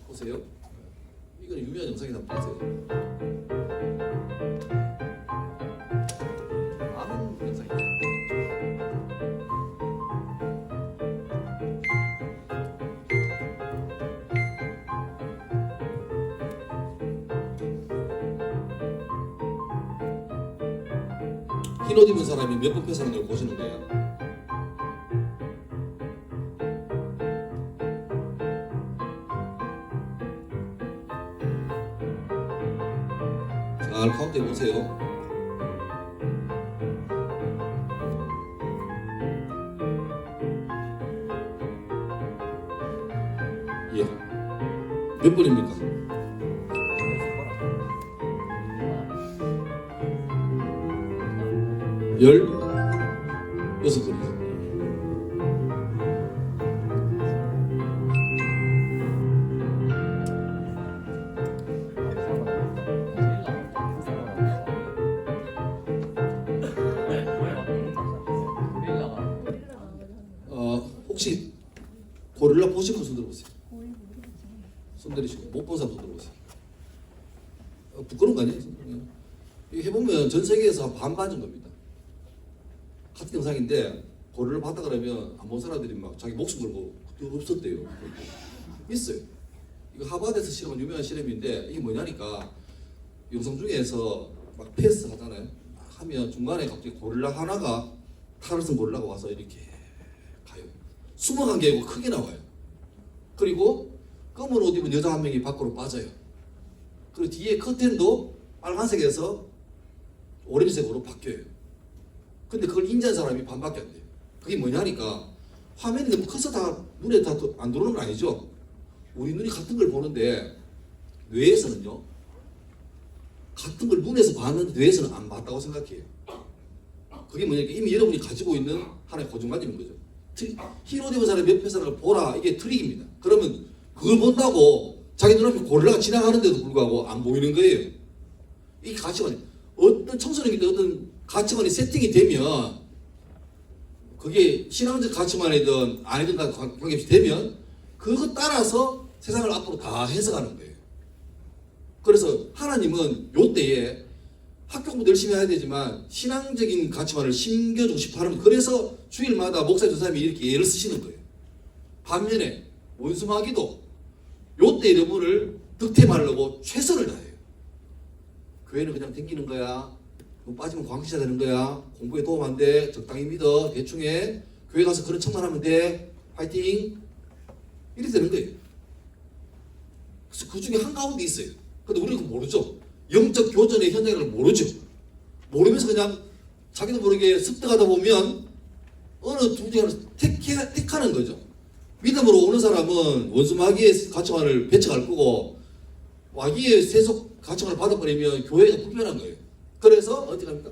Speaker 2: 보세요. 이건 유명한 영상이다. 보세요. 아는 영상이다. 흰 옷 입은 사람이 몇 번 패사는 걸 보시는 거예요. 잘 카운트 해보세요. 예. 몇 번입니까? 16번이죠. 혹시 고릴라 보신 분 손 들어보세요. 손 들이시고 못 본 사람 손 들어보세요. 부끄러운 거 아니에요? 이거 해보면 전 세계에서 반반 정도입니다. 같은 영상인데 고릴라 봤다 그러면 안 본 사람들이 막 자기 목숨 걸고 없었대요. 있어요. 이거 하버드에서 실험한 유명한 실험인데 이게 뭐냐니까 영상 중에서 막 패스 하잖아요. 하면 중간에 갑자기 고릴라 하나가 탈을선 고릴라가 와서 이렇게 가요. 숨어간 게 아니고 크게 나와요. 그리고 검은 옷 입은 여자 한 명이 밖으로 빠져요. 그리고 뒤에 커튼도 빨간색에서 오렌지색으로 바뀌어요. 근데 그걸 인지한 사람이 반밖에 안 돼요. 그게 뭐냐니까 화면이 너무 커서 다 눈에 다 안 들어오는 건 아니죠. 우리 눈이 같은 걸 보는데 뇌에서는요. 같은 걸 눈에서 봤는데 뇌에서는 안 봤다고 생각해요. 그게 뭐냐니까 이미 여러분이 가지고 있는 하나의 고정관념인 거죠. 흰 옷 입은 사람이 옆에 사람을 보라 이게 트릭입니다. 그러면 그걸 본다고 자기 눈앞에 고릴라가 지나가는데도 불구하고 안 보이는 거예요. 이 가치관이 어떤 청소년인데 어떤 가치관이 세팅이 되면 그게 신앙적 가치관이든 아니든 관계없이 되면 그거 따라서 세상을 앞으로 다 해석하는 거예요. 그래서 하나님은 요때에 학교 공부 열심히 해야 되지만 신앙적인 가치관을 심겨주고 싶어 하는 거예요. 그래서 주일마다 목사 전사님이 이렇게 예를 쓰시는 거예요. 반면에 원수마귀도 요때 여러분을 득템하려고 최선을 다해요. 교회는 그냥 댕기는 거야. 빠지면 광시자 되는 거야. 공부에 도움 안 돼. 적당히 믿어. 대충 해. 교회 가서 그런 척만 하면 돼. 파이팅. 이렇게 되는 거예요. 그래서 그 중에 한가운데 있어요. 근데 우리는 그거 모르죠. 영적 교전의 현장을 모르죠. 모르면서 그냥 자기도 모르게 습득하다 보면 어느 두 중에 하나를 택하는 거죠. 믿음으로 오는 사람은 원수마귀의 가치관을 배척할 거고 마귀의 세속 가치관을 받아버리면 교회가 불편한 거예요. 그래서 어떻게 합니까?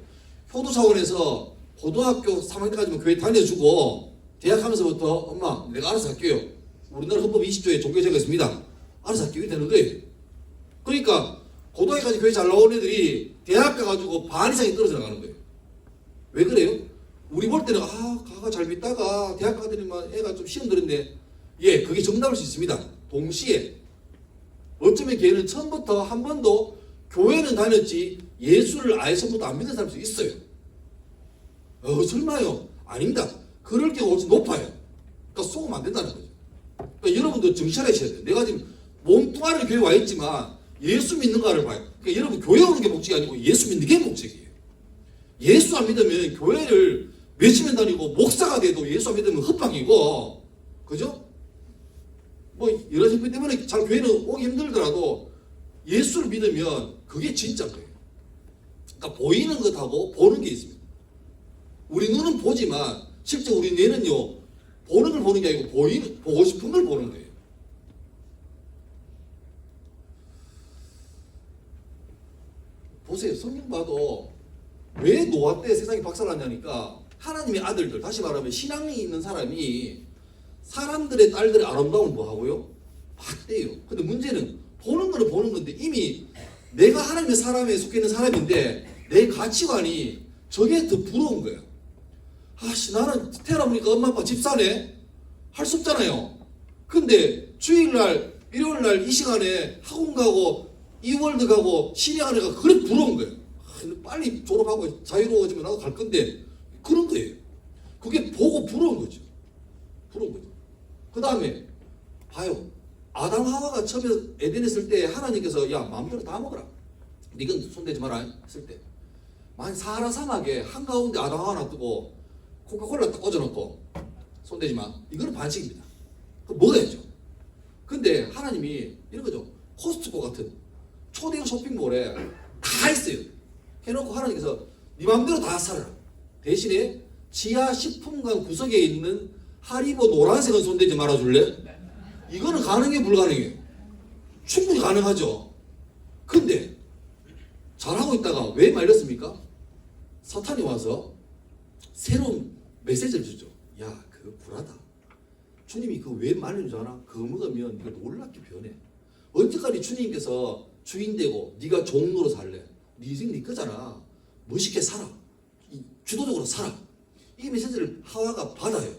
Speaker 2: 효도 차원에서 고등학교 3학년 때까지만 교회 다녀주고 대학 하면서부터 엄마 내가 알아서 할게요. 우리나라 헌법 20조에 종교제가 있습니다. 알아서 할게요. 이렇게 되는 거예요. 그러니까 고등학교까지 교회 잘 나오는 애들이 대학 가가지고 반 이상이 떨어져 나가는 거예요. 왜 그래요? 우리 볼 때는 가가 잘 믿다가 대학 가더니만 애가 좀 시험 들었네. 예, 그게 정답일 수 있습니다. 동시에 어쩌면 걔는 처음부터 한 번도 교회는 다녔지 예수를 아예 처음부터 안 믿는 사람도 있어요. 설마요? 아닙니다. 그럴 경우가 훨씬 높아요. 그러니까 속으면 안 된다는 거죠. 그러니까 여러분도 정신 차리셔야 돼요. 내가 지금 몸뚱아리로 교회 와 있지만 예수 믿는가를 봐요. 그러니까 여러분 교회 오는 게 목적이 아니고 예수 믿는 게 목적이에요. 예수 안 믿으면 교회를 몇십 년 다니고 목사가 돼도 예수 안 믿으면 헛방이고, 그죠? 뭐 여러 형편 때문에 잘 교회는 오기 힘들더라도 예수를 믿으면 그게 진짜인 거예요. 그러니까 보이는 것하고 보는 게 있습니다. 우리 눈은 보지만 실제 우리 뇌는요 보는 걸 보는 게 아니고 보고 싶은 걸 보는 거예요. 보세요. 성경 봐도 왜 노아 때 세상이 박살났냐니까 하나님의 아들들, 다시 말하면 신앙이 있는 사람이 사람들의 딸들의 아름다움을 뭐 하고요? 봤대요. 근데 문제는 보는 거는 보는 건데 이미 내가 하나님의 사람에 속해 있는 사람인데 내 가치관이 저게 더 부러운 거예요. 나는 태어나보니까 엄마 아빠 집사네? 할 수 없잖아요. 근데 주일날, 일요일날 이 시간에 학원 가고 이월드 가고 신의하는 애가 그래 부러운 거예요. 빨리 졸업하고 자유로워지면 나도 갈 건데 그런 거예요. 그게 보고 부러운 거죠. 부러운 거죠. 그 다음에 봐요. 아담 하와가 처음에 에덴에 있을 때 하나님께서 야 마음대로 다 먹어라. 니건 손대지 마라 했을 때 만 사하라 사막에 한가운데 아담 하와 놔두고 코카콜라 딱 꽂아놓고 손대지 마. 이거는 반칙입니다. 그거 먹어야죠. 근데 하나님이 이런 거죠. 코스트코 같은 초대형 쇼핑몰에 다 있어요. 해놓고 하나님께서 네 마음대로 다 살아라. 대신에 지하 식품관 구석에 있는 하리보 노란색은 손대지 말아줄래? 이거는 가능해 불가능해요? 충분히 가능하죠. 근데 잘하고 있다가 왜 말렸습니까? 사탄이 와서 새로운 메시지를 주죠. 야 그거 불하다. 주님이 그거 왜 말린 줄 알아? 그거 먹으면 네가 놀랍게 변해. 언제까지 주님께서 주인되고 네가 종로로 살래? 네 인생 네 거잖아. 멋있게 살아. 주도적으로 살아. 이 메시지를 하와가 받아요.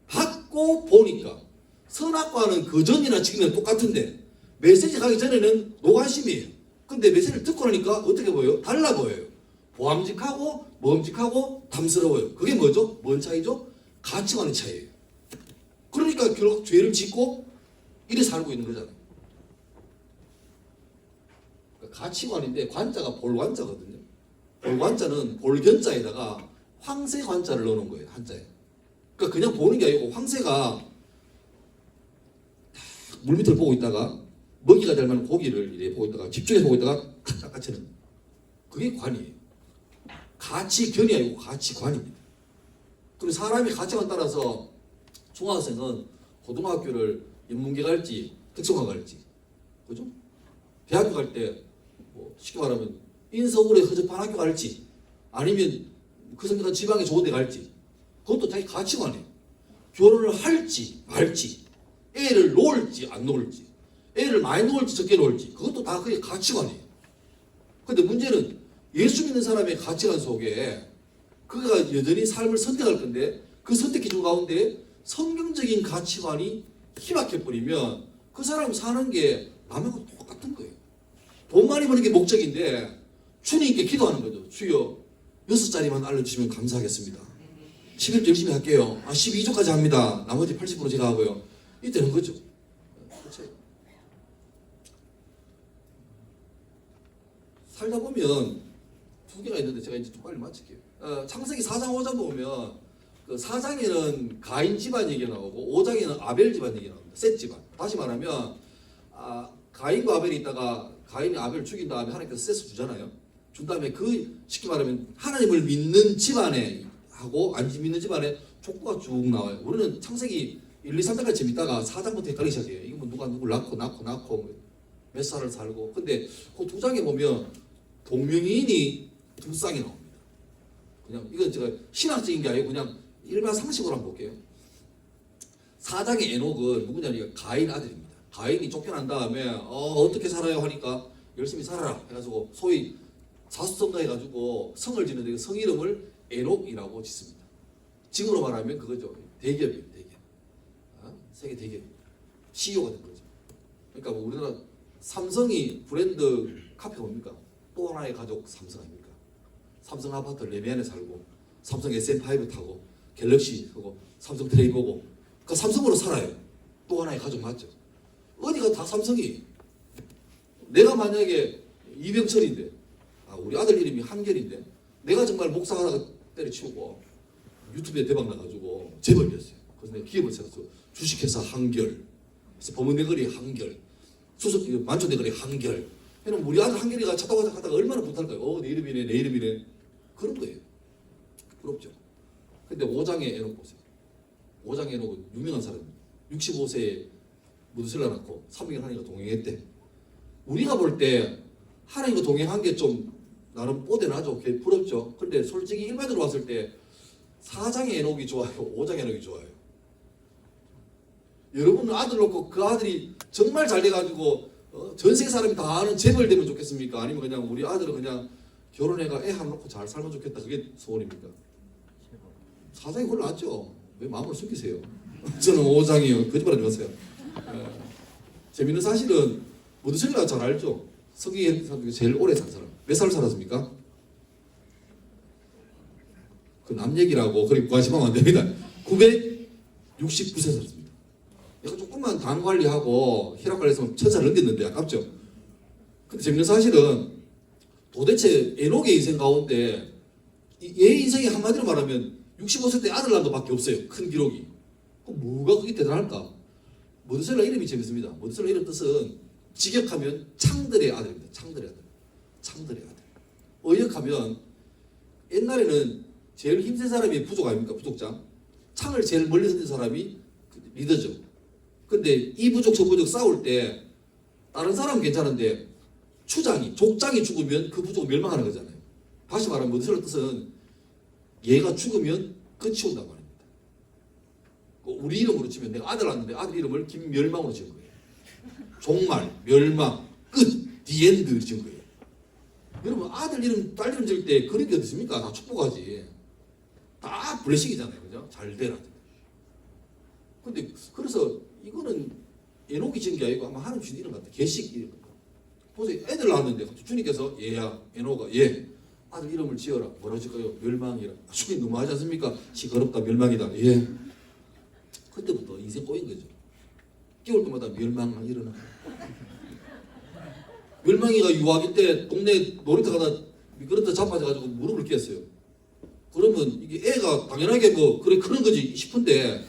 Speaker 2: 받고 보니까 선악과는 그전이나 지금이나 똑같은데 메시지 가기 전에는 노관심이에요. 근데 메시지를 듣고 나니까 어떻게 보여요? 달라 보여요. 보암직하고 먹음직하고 담스러워요. 그게 뭐죠? 뭔 차이죠? 가치관의 차이예요. 그러니까 결국 죄를 짓고 이래 살고 있는 거잖아요. 가치관인데 관자가 볼관자거든요. 볼관자는 볼견자에다가 황새 관자를 넣어놓은 거예요. 한자에. 그러니까 그냥 보는 게 아니고 황새가 물 밑을 보고 있다가 먹이가 될 만한 고기를 이래 보고 있다가 집중해서 보고 있다가 탁 깎아채는 그게 관이에요. 가치견이 아니고 가치관입니다. 그리고 사람이 가치관 따라서 중학생은 고등학교를 인문계 갈지 특성화 갈지, 그죠? 대학교 갈 때 뭐 쉽게 말하면 인서울에 허접한 학교 갈지 아니면 그 성격한 지방에 좋은 데 갈지 그것도 자기 가치관이에요. 결혼을 할지 말지 애를 놓을지 안 놓을지 애를 많이 놓을지 적게 놓을지 그것도 다 그게 가치관이에요. 근데 문제는 예수 믿는 사람의 가치관 속에 그가 여전히 삶을 선택할 건데 그 선택 기준 가운데 성경적인 가치관이 희박해버리면 그 사람 사는 게 남하고 똑같은 거예요. 돈 많이 버는 게 목적인데 주님께 기도하는 거죠. 주여 6자리만 알려주시면 감사하겠습니다. 11조 열심히 할게요. 12조까지 합니다. 나머지 80% 제가 하고요. 이때는 거죠. 그렇죠. 살다 보면 두 개가 있는데 제가 이제 좀 빨리 마칠게요. 창세기 4장 5장 보면 그 4장에는 가인 집안 얘기가 나오고 5장에는 아벨 집안 얘기가 나옵니다. 셋 집안. 다시 말하면 가인과 아벨이 있다가 가인이 아벨을 죽인 다음에 하나님께서 셋을 주잖아요. 준 다음에 그 쉽게 말하면 하나님을 믿는 집안에 하고 안 믿는 집안에 족보가 쭉 나와요. 우리는 창세기 1, 2, 3장까지 재밌다가 4장부터 헷갈리기 시작해요. 이거 뭐 누가 누굴 낳고 몇 살을 살고. 근데 그 두 장에 보면 동명이인이 두 쌍이 나옵니다. 그냥 이건 제가 신학적인 게 아니고 그냥 일반 상식으로 한번 볼게요. 4장의 에녹은 누구냐니까 가인 아들입니다. 가인이 쫓겨난 다음에 어떻게 살아요 하니까 열심히 살아라 해가지고 소위 사수성가 해가지고 성을 짓는데 그 성 이름을 에녹이라고 짓습니다. 지금으로 말하면 그거죠. 대기업이에요. 대기업. 세계 대기업. CEO가 된 거죠. 그러니까 뭐 우리나라 삼성이 브랜드 카페 뭡니까? 또 하나의 가족 삼성 아닙니까? 삼성 아파트 레미안에 살고 삼성 SM5 타고 갤럭시 하고 삼성 트레이 보고 그러니까 삼성으로 살아요. 또 하나의 가족 맞죠? 어디가 다 삼성이. 내가 만약에 이병철인데 우리 아들 이름이 한결인데 내가 정말 목사하다가 때려치우고 유튜브에 대박 나가지고 재벌이었어요. 그래서 내가 기업을 세웠어. 주식회사 한결, 그래서 범은대거리 한결, 수석 만촌대거리 한결. 그럼 우리 아들 한결이가 차 타고 가다가 얼마나 못할까요? 내 이름이네, 내 이름이네. 그런 거예요. 부럽죠. 근데 5장에 에녹 보세요. 5장에 에녹은 유명한 사람입니다. 65세에 무드셀라 낳고 300년 하나님과 동행했대. 우리가 볼 때 하나님과 동행한 게 좀 나름 뽀대나죠. 부럽죠. 근데 솔직히 일반적으로 봤을 때 4장의 에녹이 좋아요? 5장의 에녹이 좋아요? 여러분은 아들 놓고 그 아들이 정말 잘 돼가지고 전 세계 사람이 다 아는 재벌 되면 좋겠습니까? 아니면 그냥 우리 아들은 그냥 결혼해가 애 한 놓고 잘 살면 좋겠다. 그게 소원입니까? 4장이 훨씬 낫죠. 왜 마음을 숨기세요? 저는 5장이요. 거짓말하지 마세요. 재밌는 사실은 무드셀라가 잘 알죠. 성경에 제일 오래 산 사람. 몇 살 살았습니까? 그 남 얘기라고 그렇게 관심하면 안 됩니다. 969세 살았습니다. 약간 조금만 당 관리하고 혈압 관리했으면 1000살 넘겼는데 아깝죠. 근데 재밌는 사실은 도대체 에녹의 인생 가운데 얘 인생이 한마디로 말하면 65세 때 아들 낳은 것밖에 없어요. 큰 기록이. 그럼 뭐가 그게 대단할까? 무드셀라 이름이 재밌습니다. 무드셀라 이름 뜻은 직역하면 창들의 아들입니다. 창들의 아들. 창들의 아들. 의역하면 옛날에는 제일 힘센 사람이 부족 아닙니까? 부족장. 창을 제일 멀리 던진 사람이 리더죠. 근데 이 부족 저 부족 싸울 때 다른 사람은 괜찮은데 족장이 죽으면 그 부족은 멸망하는 거잖아요. 다시 말하면 무드셀라 뜻은 얘가 죽으면 끝이 온단 말입니다. 우리 이름으로 치면 내가 아들 낳았는데 아들 이름을 김멸망으로 지은 거예요. 종말, 멸망, 끝, 디엔드 지은 거예요. 여러분 아들 이름, 딸 이름 지을 때 그런 게 어디 있습니까? 다 축복하지. 다 블레싱이잖아요. 그죠? 잘 되라. 근데 그래서 이거는 에녹이 지은 게 아니고 아마 하나님 주신 이름 같아. 계식 이름 같아. 보세요. 애들 낳았는데 주님께서 얘야, 에녹아, 얘 아들 이름을 지어라. 뭐라 지을까요? 멸망이라. 주님 너무하지 않습니까? 시끄럽다, 멸망이다. 예. 그때부터 인생 꼬인 거죠. 깨울 때마다 멸망만 일어나. 멸망이가 유아기 때 동네 놀이터 가다 미끄러져 자빠져가지고 무릎을 깼어요. 그러면 이게 애가 당연하게 뭐 그래 그런 거지 싶은데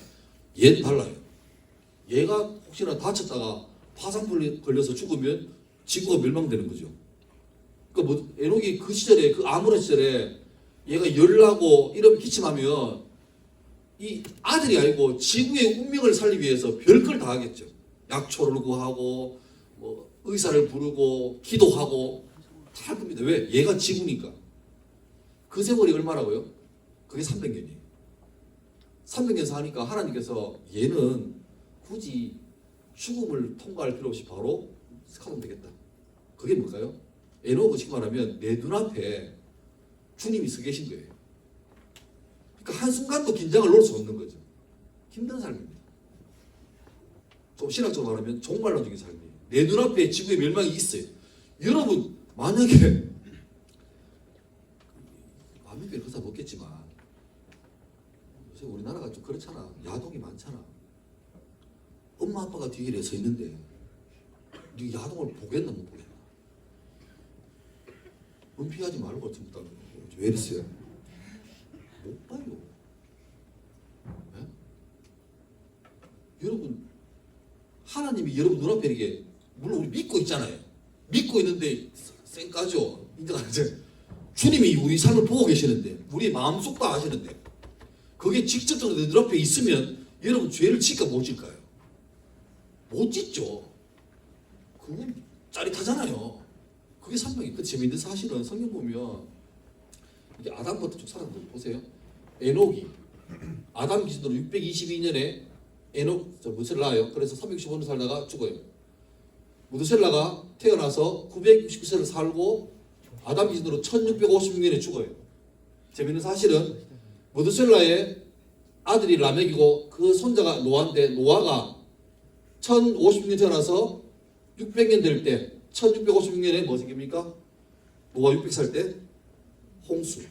Speaker 2: 얘는 달라요. 얘가 혹시나 다쳤다가 화상 걸려서 죽으면 지구가 멸망되는 거죠. 그러니까 뭐 에녹이 그 시절에 그 아무런 시절에 얘가 열나고 이런 기침하면 이 아들이 아니고 지구의 운명을 살리기 위해서 별걸 다 하겠죠. 약초를 구하고 뭐 의사를 부르고 기도하고 다 할 겁니다. 왜? 얘가 지구니까. 그 세월이 얼마라고요? 그게 300년이에요. 300년 사니까 하나님께서 얘는 굳이 죽음을 통과할 필요 없이 바로 가면 되겠다. 그게 뭘까요? 에녹은 쉽게 말하면 내 눈앞에 주님이 서 계신 거예요. 그러니까 한순간도 긴장을 놓을 수 없는 거죠. 힘든 삶입니다. 좀 신학적으로 말하면 종말론적인 삶이에요. 내 눈앞에 지구의 멸망이 있어요. 여러분 만약에 완벽히 그사 먹겠지만 요새 우리나라가 좀 그렇잖아. 야동이 많잖아. 엄마 아빠가 뒤에 서 있는데 네 야동을 보겠나 못 보겠나? 은피하지 말고 좀 일단 왜 이랬어요? 못 봐요. 네? 여러분 하나님이 여러분 눈앞에 이렇게 물론 우리 믿고 있잖아요. 믿고 있는데 쌩까죠. 인정 안 하죠? 주님이 우리 삶을 보고 계시는데 우리 마음속도 아시는데 그게 직접적으로 내 눈앞에 있으면 여러분 죄를 질까 못 질까요? 못 짓죠. 그건 짜릿하잖아요. 그게 산명이. 그 재밌는 사실은 성경 보면 이게 아담부터 쭉 사람들 보세요. 에녹이 아담 기준으로 622년에 에녹 무셀라예요. 그래서 365년 살다가 죽어요. 무드셀라가 태어나서 969세를 살고 아담 기준으로 1656년에 죽어요. 재밌는 사실은 무드셀라의 아들이 라멕이고 그 손자가 노아인데 노아가 1056년 태어나서 600년 될 때 1656년에 뭐 생깁니까? 노아 600살 때 홍수.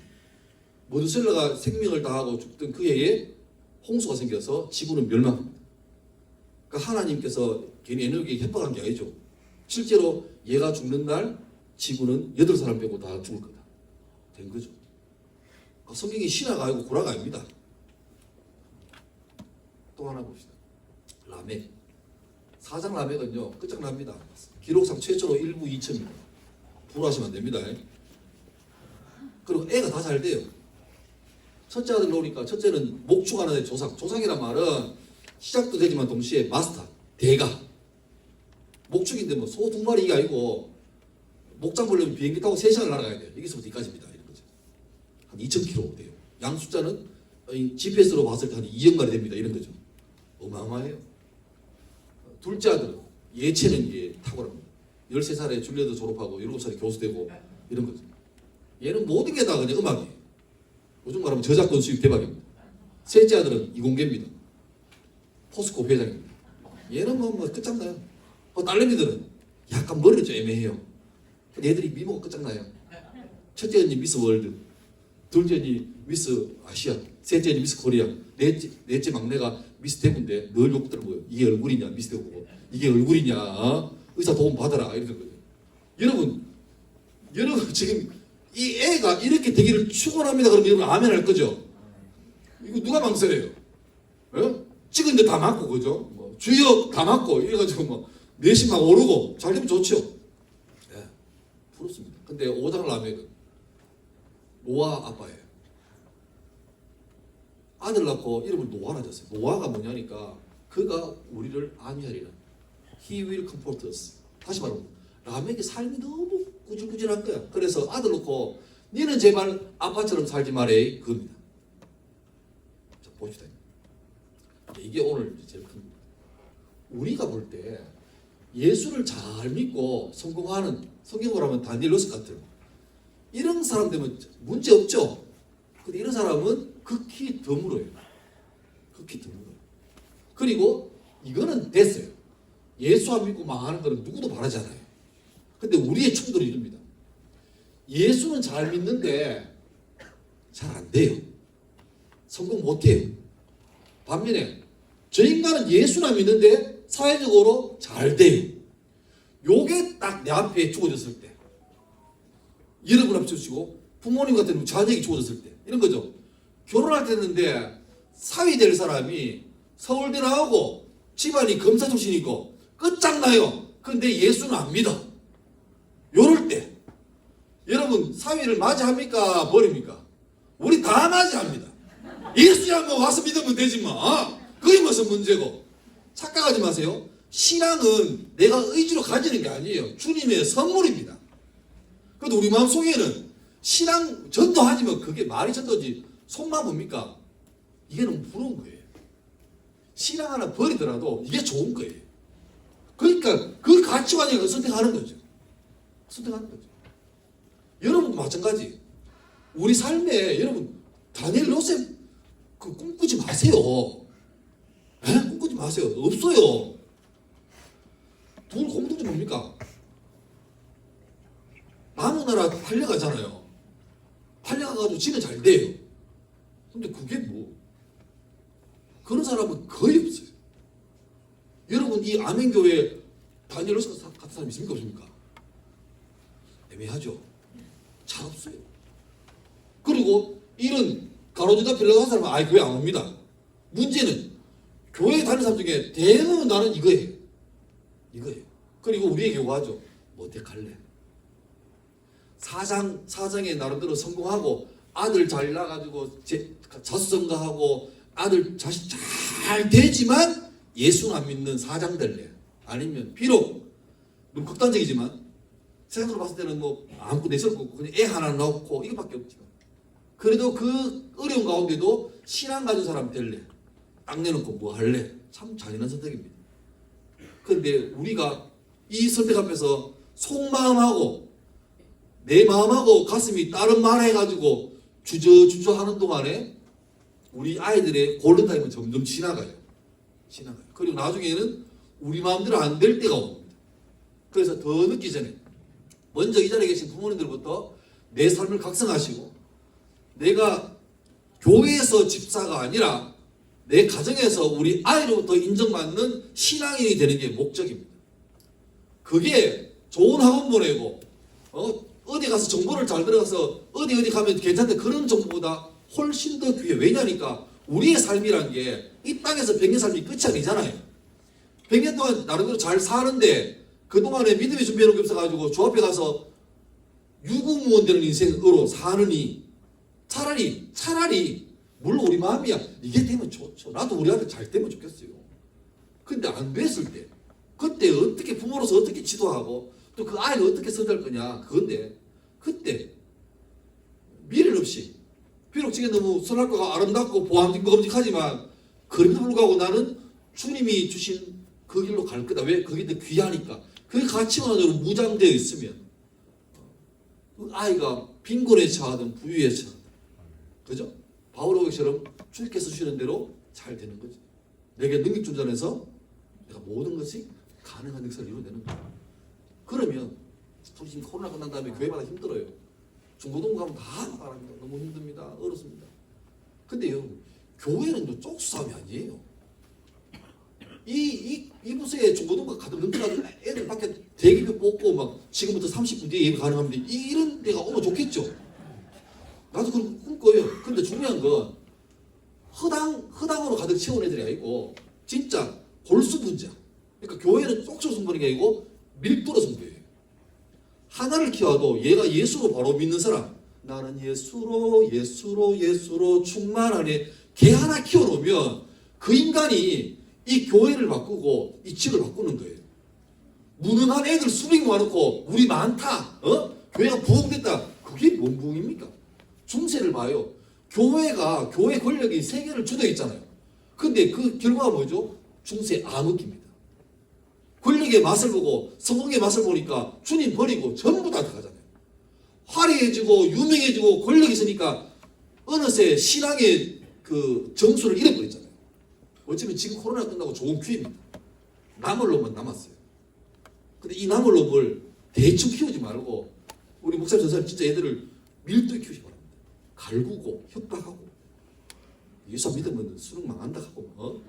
Speaker 2: 무드셀라가 생명을 다하고 죽던 그 해에 홍수가 생겨서 지구는 멸망합니다. 그러니까 하나님께서 괜히 에녹에게 협박한 게 아니죠. 실제로 얘가 죽는 날 지구는 8사람 빼고 다 죽을 거다. 된 거죠. 그러니까 성경이 신화가 아니고 구라가 아닙니다. 또 하나 봅시다. 라멕. 사장 라멕은요 끝장납니다. 기록상 최초로 1부 2첨입니다. 불화하시면 안 됩니다. 그리고 애가 다 잘 돼요. 첫째 아들 놓으니까 첫째는 목축하는 애 조상. 조상이란 말은 시작도 되지만 동시에 마스터, 대가. 목축인데 뭐 소 2마리 이게 아니고 목장 보려면 비행기 타고 3시간 날아가야 돼요. 여기서부터 여기까지입니다. 이런 거죠. 한 2,000km 돼요. 양 숫자는 GPS로 봤을 때 한 2억 마리 됩니다. 이런 거죠. 어마어마해요. 둘째 아들은 예체는 이게 탁월합니다. 13살에 줄리어드 졸업하고 7살에 교수 되고 이런 거죠. 얘는 모든 게 다 그냥 음악이에요. 요즘 말하면 저작권 수익 대박입니다. 셋째 아들은 이공계입니다. 포스코 회장입니다. 얘는 뭐 끝장나요. 딸내미들은 약간 머리가 좀 애매해요. 얘들이 미모가 끝장나요. 첫째 언니 미스 월드, 둘째 언니 미스 아시아, 셋째 언니 미스 코리아, 넷째 막내가 미스 대구인데 늘 욕 들어보요. 이게 얼굴이냐 미스 대구고 이게 얼굴이냐 의사 도움 받아라 이런 거죠. 여러분 지금 이 애가 이렇게 되기를 축원합니다. 그러면 여러분 아멘 할 거죠? 이거 누가 망설여요? 찍은데 다 맞고 그죠? 뭐 주역 다 맞고 이래가지고 뭐 내심 막 오르고 잘 되면 좋죠. 네, 부럽습니다. 근데 오장 라멕은 노아 아빠예요. 아들 낳고 이름을 노아라 졌어요. 노아가 뭐냐니까 그가 우리를 안위하리라. He will comfort us. 다시 말하면 라멕의 삶이 너무 꾸질꾸질한 거야. 그래서 아들 놓고 니는 제발 아빠처럼 살지 말해. 그겁니다. 자, 봅시다. 이게 오늘 제일 큰 겁니다. 우리가 볼 때 예수를 잘 믿고 성공하는 성경으로 하면 다니엘로스 같은 이런 사람 되면 문제 없죠. 근데 이런 사람은 극히 드물어요. 극히 드물어요. 그리고 이거는 됐어요. 예수 안 믿고 망하는 거는 누구도 바라지 않아요. 근데 우리의 충돌이 이릅니다. 예수는 잘 믿는데 잘 안 돼요. 성공 못 해요. 반면에 저 인간은 예수나 믿는데 사회적으로 잘 돼요. 요게 딱 내 앞에 주어졌을 때 여러분 앞에 주시고 부모님 같은 자녀에게 주어졌을 때 이런 거죠. 결혼할 때 했는데 사위 될 사람이 서울대 나오고 집안이 검사 출신이고 끝장나요. 근데 예수는 안 믿어. 요럴 때 여러분 사위를 맞이합니까? 버립니까? 우리 다 맞이합니다. 예수야 뭐 와서 믿으면 되지 뭐. 그게 무슨 문제고. 착각하지 마세요. 신앙은 내가 의지로 가지는 게 아니에요. 주님의 선물입니다. 그런데 우리 마음속에는 신앙 전도하지만 그게 말이 전도지 속만 뭡니까? 이게 너무 부러운 거예요. 신앙 하나 버리더라도 이게 좋은 거예요. 그러니까 그 가치관을 선택하는 거죠. 선택하는 거죠. 여러분도 마찬가지. 우리 삶에 여러분 다니엘 요셉 그 꿈꾸지 마세요. 에? 꿈꾸지 마세요. 없어요. 둘 공통점 뭡니까? 남의 나라 팔려가잖아요. 팔려가가지고 지는 잘 돼요. 근데 그게 뭐? 그런 사람은 거의 없어요. 여러분 이 아멘교회 다니엘 요셉 같은 사람 있습니까? 없습니까? 애매하죠. 잘 없어요. 그리고 이런 가로지다 빌려간 사람은 아예 교회 안 옵니다. 문제는 교회 다니는 사람 중에 대부분 나는 이거예요. 이거예요. 그리고 우리에게 요구하죠. 뭐 어떻게 할래? 사장에 나름대로 성공하고 아들 잘 나가지고 자수성가하고 아들 자식 잘 되지만 예수는 안 믿는 사장 될래? 아니면 비록 너무 극단적이지만 세상으로 봤을 때는 뭐 아무것도 내세울 거 없고 그냥 애 하나 낳고 이거밖에 없지만 그래도 그 어려운 가운데도 신앙 가진 사람 될래? 땅 내놓고 뭐 할래? 참 잔인한 선택입니다. 그런데 우리가 이 선택 앞에서 속마음하고 내 마음하고 가슴이 다른 말 해가지고 주저하는 동안에 우리 아이들의 골든타임은 점점 지나가요. 그리고 나중에는 우리 마음대로 안 될 때가 옵니다. 그래서 더 늦기 전에 먼저 이 자리에 계신 부모님들부터 내 삶을 각성하시고 내가 교회에서 집사가 아니라 내 가정에서 우리 아이로부터 인정받는 신앙인이 되는 게 목적입니다. 그게 좋은 학원 보내고 어디 가서 정보를 잘 들어가서 어디 가면 괜찮대 그런 정보보다 훨씬 더 귀해. 왜냐니까 우리의 삶이란 게 이 땅에서 100년 삶이 끝이 아니잖아요. 100년 동안 나름대로 잘 사는데 그동안에 믿음의 준비해놓은 게 없어가지고 주 앞에 가서 유구무원 되는 인생으로 사느니 차라리 물론 우리 마음이야 이게 되면 좋죠. 나도 우리 아들 잘 되면 좋겠어요. 근데 안 됐을 때 그때 어떻게 부모로서 어떻게 지도하고 또 그 아이를 어떻게 선택할 거냐 그건데 그때 미련 없이 비록 지금 너무 선악과가 아름답고 보암직하지만 그럼에도 불구하고 나는 주님이 주신 그 길로 갈 거다. 왜? 그게 더 귀하니까. 그 가치관으로 무장되어 있으면 그 아이가 빈곤에 처하든 부유에 처하든 그죠? 바울호처럼 주님께서 주시는 대로 잘 되는 거지. 내게 능력 준전해서 내가 모든 것이 가능한 역사를 이루어내는 거야. 그러면 지금 코로나 끝난 다음에 교회마다 힘들어요. 중고등부 가면 다 나가랍니다. 너무 힘듭니다. 어렵습니다. 근데 여러분 교회는 쪽수 싸움이 아니에요. 이 부서에 중고등부 가득 넘쳐가지고 애들 밖에 대기표 뽑고 막 지금부터 30분 뒤에 예배 가능합니다. 이런 데가 오면 좋겠죠. 나도 그런 꿈꿔요. 근데 중요한 건 허당으로 가득 채운 애들이 아니고 진짜 골수 분자. 그러니까 교회는 쪽수 승부는 게 아니고 밀도로 승부예요. 하나를 키워도 얘가 예수로 바로 믿는 사람. 나는 예수로 충만하네. 걔 하나 키워놓으면 그 인간이 이 교회를 바꾸고 이 지역을 바꾸는 거예요. 무능한 애들 수백 많고 우리 많다. 교회가 부흥됐다. 그게 뭔 부흥입니까? 중세를 봐요. 교회 권력이 세계를 주도해 있잖아요. 근데 그 결과가 뭐죠? 중세 암흑기입니다. 권력의 맛을 보고 성공의 맛을 보니까 주님 버리고 전부 다 들어가잖아요. 화려해지고 유명해지고 권력이 있으니까 어느새 신앙의 그 정수를 잃어버렸잖아요. 어쩌면 지금 코로나 끝나고 좋은 기회입니다. 남을 놈은 남았어요. 근데 이 남을 놈을 대충 키우지 말고 우리 목사님 전사님 진짜 애들을 밀도에 키우시 바랍니다. 갈구고 협박하고 예수 안 믿으면 수능 망한다 하고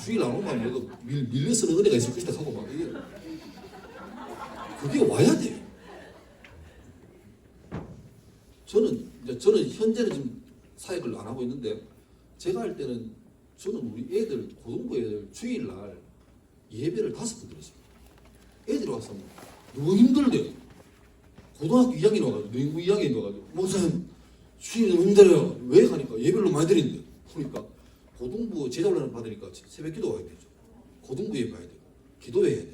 Speaker 2: 주일 안 오면 뭐 밀려 쓰는 은혜가 있을 것이다 하고 막 이게 그게 와야 돼요. 저는 현재는 지금 사역을 안 하고 있는데 제가 할 때는 저는 우리 애들 고등부 애들 주일날 예배를 5번 드렸습니다. 애들이 와서 너무 힘들대요. 고등학교 2학년 와가지고 농구 2학년 와가지고 목사님 주일 너무 힘들어요. 왜 가니까 예배를 너무 많이 드린대. 그러니까 고등부 제자훈련을 받으니까 새벽 기도 가야 되죠. 고등부 예배 가야 되고 기도회 해야 되고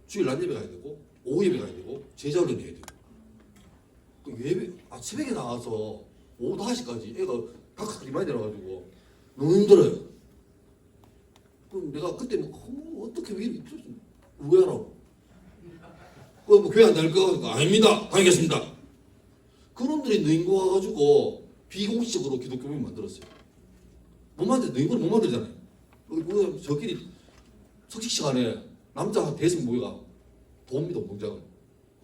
Speaker 2: 주일 낮 예배 가야 되고 오후 예배 가야 되고 제자훈련 해야 되고 그 예배 새벽에 나와서 오후 5시까지 애가 각각들이 많이 내려가지고 너무 힘들어요. 그럼 내가 그때 뭐 어떻게 왜 이렇게 왜 하라? 뭐 교회 안 다닐 거 아닙니다. 다니겠습니다. 그놈들이 너희고 와가지고 비공식적으로 기독교를 만들었어요. 못 만들, 너희는 못 만들잖아요. 저끼리 석식 시간에 남자 대승 모여가 도움니다 동작을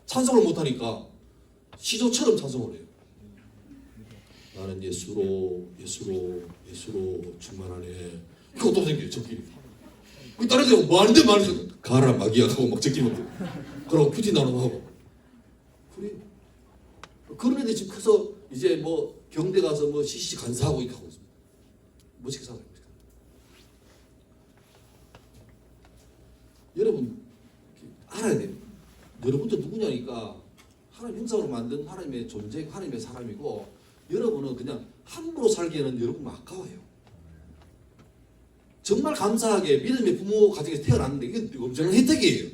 Speaker 2: 찬송을 못하니까 시조처럼 찬송을 해요. 나는 예수로 충만하네. 이거 또 생겨요 저끼리. 다른 데는 뭐 하는데 말해서 가라 마귀야 하고 막 저끼리 막 그러고 큐티 나누고 하고 그래. 그런 애들이 지금 커서 이제 뭐 경대 가서 뭐 CCC 간사하고 이렇게 하고 있습니다. 멋지게 살아요. 여러분 알아야 돼요. 여러분도 누구냐니까 하나님 형상으로 만든 하나님의 존재, 하나님의 사람이고 여러분은 그냥 함부로 살기에는 여러분 아까워요. 정말 감사하게 믿음의 부모 가정에서 태어났는데 이게 엄청난 혜택이에요.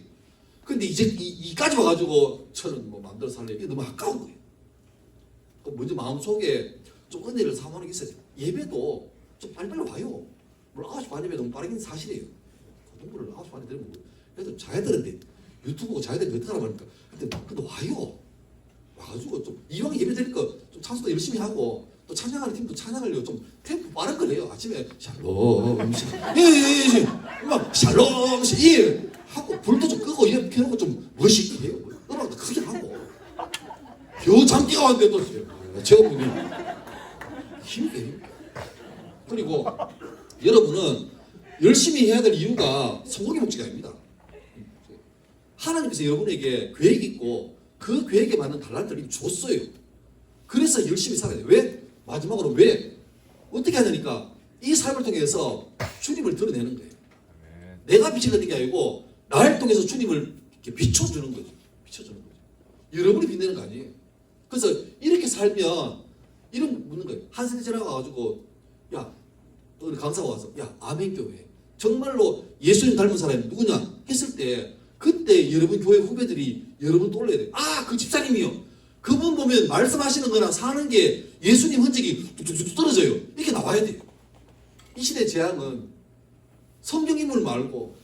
Speaker 2: 근데 이제 이까지 와가지고 저는 뭐 마음대로 살래 이게 너무 아까운 거예요. 먼저 마음속에 좀 은혜를 사모하는 게 있어야 돼요. 예배도 좀 빨리빨리 와요. 물론 9시 반 예배 너무 빠르긴 사실이에요. 공부를 9시 반에 들으면 그래도 자야 되는데 유튜브고 자야 되는데 어떻게 하라고 하니까 근데 와요. 와가지고 좀 이왕 예배 드릴 거 좀 찬송도 열심히 하고 또 찬양하는 팀도 찬양을 좀 템포 빠른 걸 해요. 아침에 샬롬 예예예 막 샬롬 예 하고 불도 좀 끄고 이렇게 해놓고 좀 멋있게 해요. 음악도 크게 하고 겨우 잠기가 왔는데도 제가 보니 힘이 그리고 여러분은 열심히 해야 될 이유가 성공의 목적이 아닙니다. 하나님께서 여러분에게 계획이 있고 그 계획에 맞는 달란트를 줬어요. 그래서 열심히 살아야 돼요. 왜? 마지막으로 왜? 어떻게 하냐니까 이 삶을 통해서 주님을 드러내는 거예요. 내가 비춰내는 게 아니고 나를 통해서 주님을 이렇게 비춰주는 거죠. 비춰주는 거죠. 여러분이 빛내는 거 아니에요. 그래서 이렇게 살면 이런 묻는 거예요. 한 세대 지나가가지고 야, 또 강사가 와서 야 아멘교회 정말로 예수님 닮은 사람이 누구냐 했을 때 그때 여러분 교회 후배들이 여러분 떠올려야 돼요. 아, 그 집사님이요. 그분 보면 말씀하시는 거나 사는 게 예수님 흔적이 뚝뚝뚝 떨어져요. 이렇게 나와야 돼요. 이 시대의 재앙은 성경 인물 말고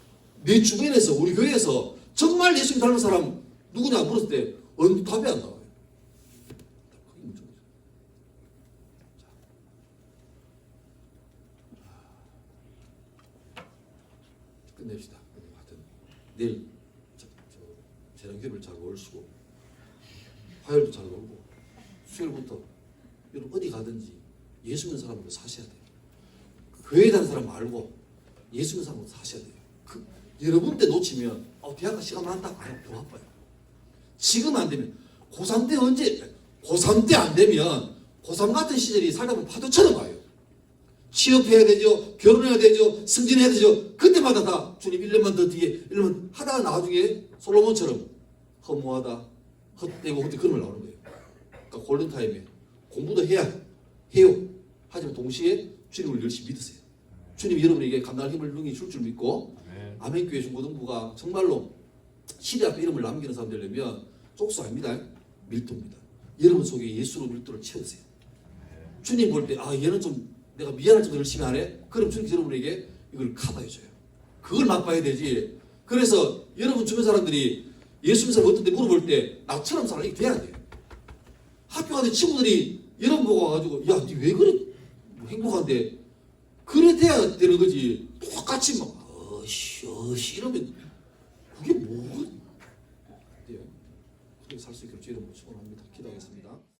Speaker 2: 내 주변에서 우리 교회에서 정말 예수님 닮은 사람 누구냐 물었을 때 답이 안 나와요. 그게 문제죠. 끝냅시다. 하여튼 내일 재량교회를 잘 월수고 화요일도 잘 놀고 수요일부터 여러분 어디 가든지 예수 믿는 사람으로 사셔야 돼요. 교회에 다니는 사람 말고 예수 믿는 사람으로 사셔야 돼요. 여러분 때 놓치면 대학 가 시간 많다 아유 더 바빠요. 지금 안 되면 고3 때 언제 고3 때 안 되면 고3 같은 시절이 살다 보면 파도처럼 와요. 취업해야 되죠. 결혼해야 되죠. 승진해야 되죠. 그때마다 다 주님 1년만 더 뒤에 1년만 하다가 나중에 솔로몬처럼 허무하다 헛되고 그때 그런 말 나오는 거예요. 그러니까 골든타임에 공부도 해요. 하지만 동시에 주님을 열심히 믿으세요. 주님이 여러분에게 감당할 힘을 능히 줄 줄 믿고 아멘교회 중고등부가 정말로 시대 앞에 이름을 남기는 사람 되려면 쪽수 아닙니다. 밀도입니다. 여러분 속에 예수로 밀도를 채우세요. 주님 볼 때 얘는 좀 내가 미안할 정도로 열심히 하네. 그럼 주님 여러분에게 이걸 커버해줘요. 그걸 맛봐야 되지. 그래서 여러분 주변 사람들이 예수 믿는 사람 어떤 데 물어볼 때 나처럼 살아야 돼야 돼요. 학교 가는 친구들이 여러분 보고 와가지고 야, 니 왜 그래 행복한데 그래 돼야 되는 거지. 똑같이 막 이러면 그게 뭐가 돼요? 그렇게 살 수 있기를 주의 이름으로 축원합니다. 기도하겠습니다.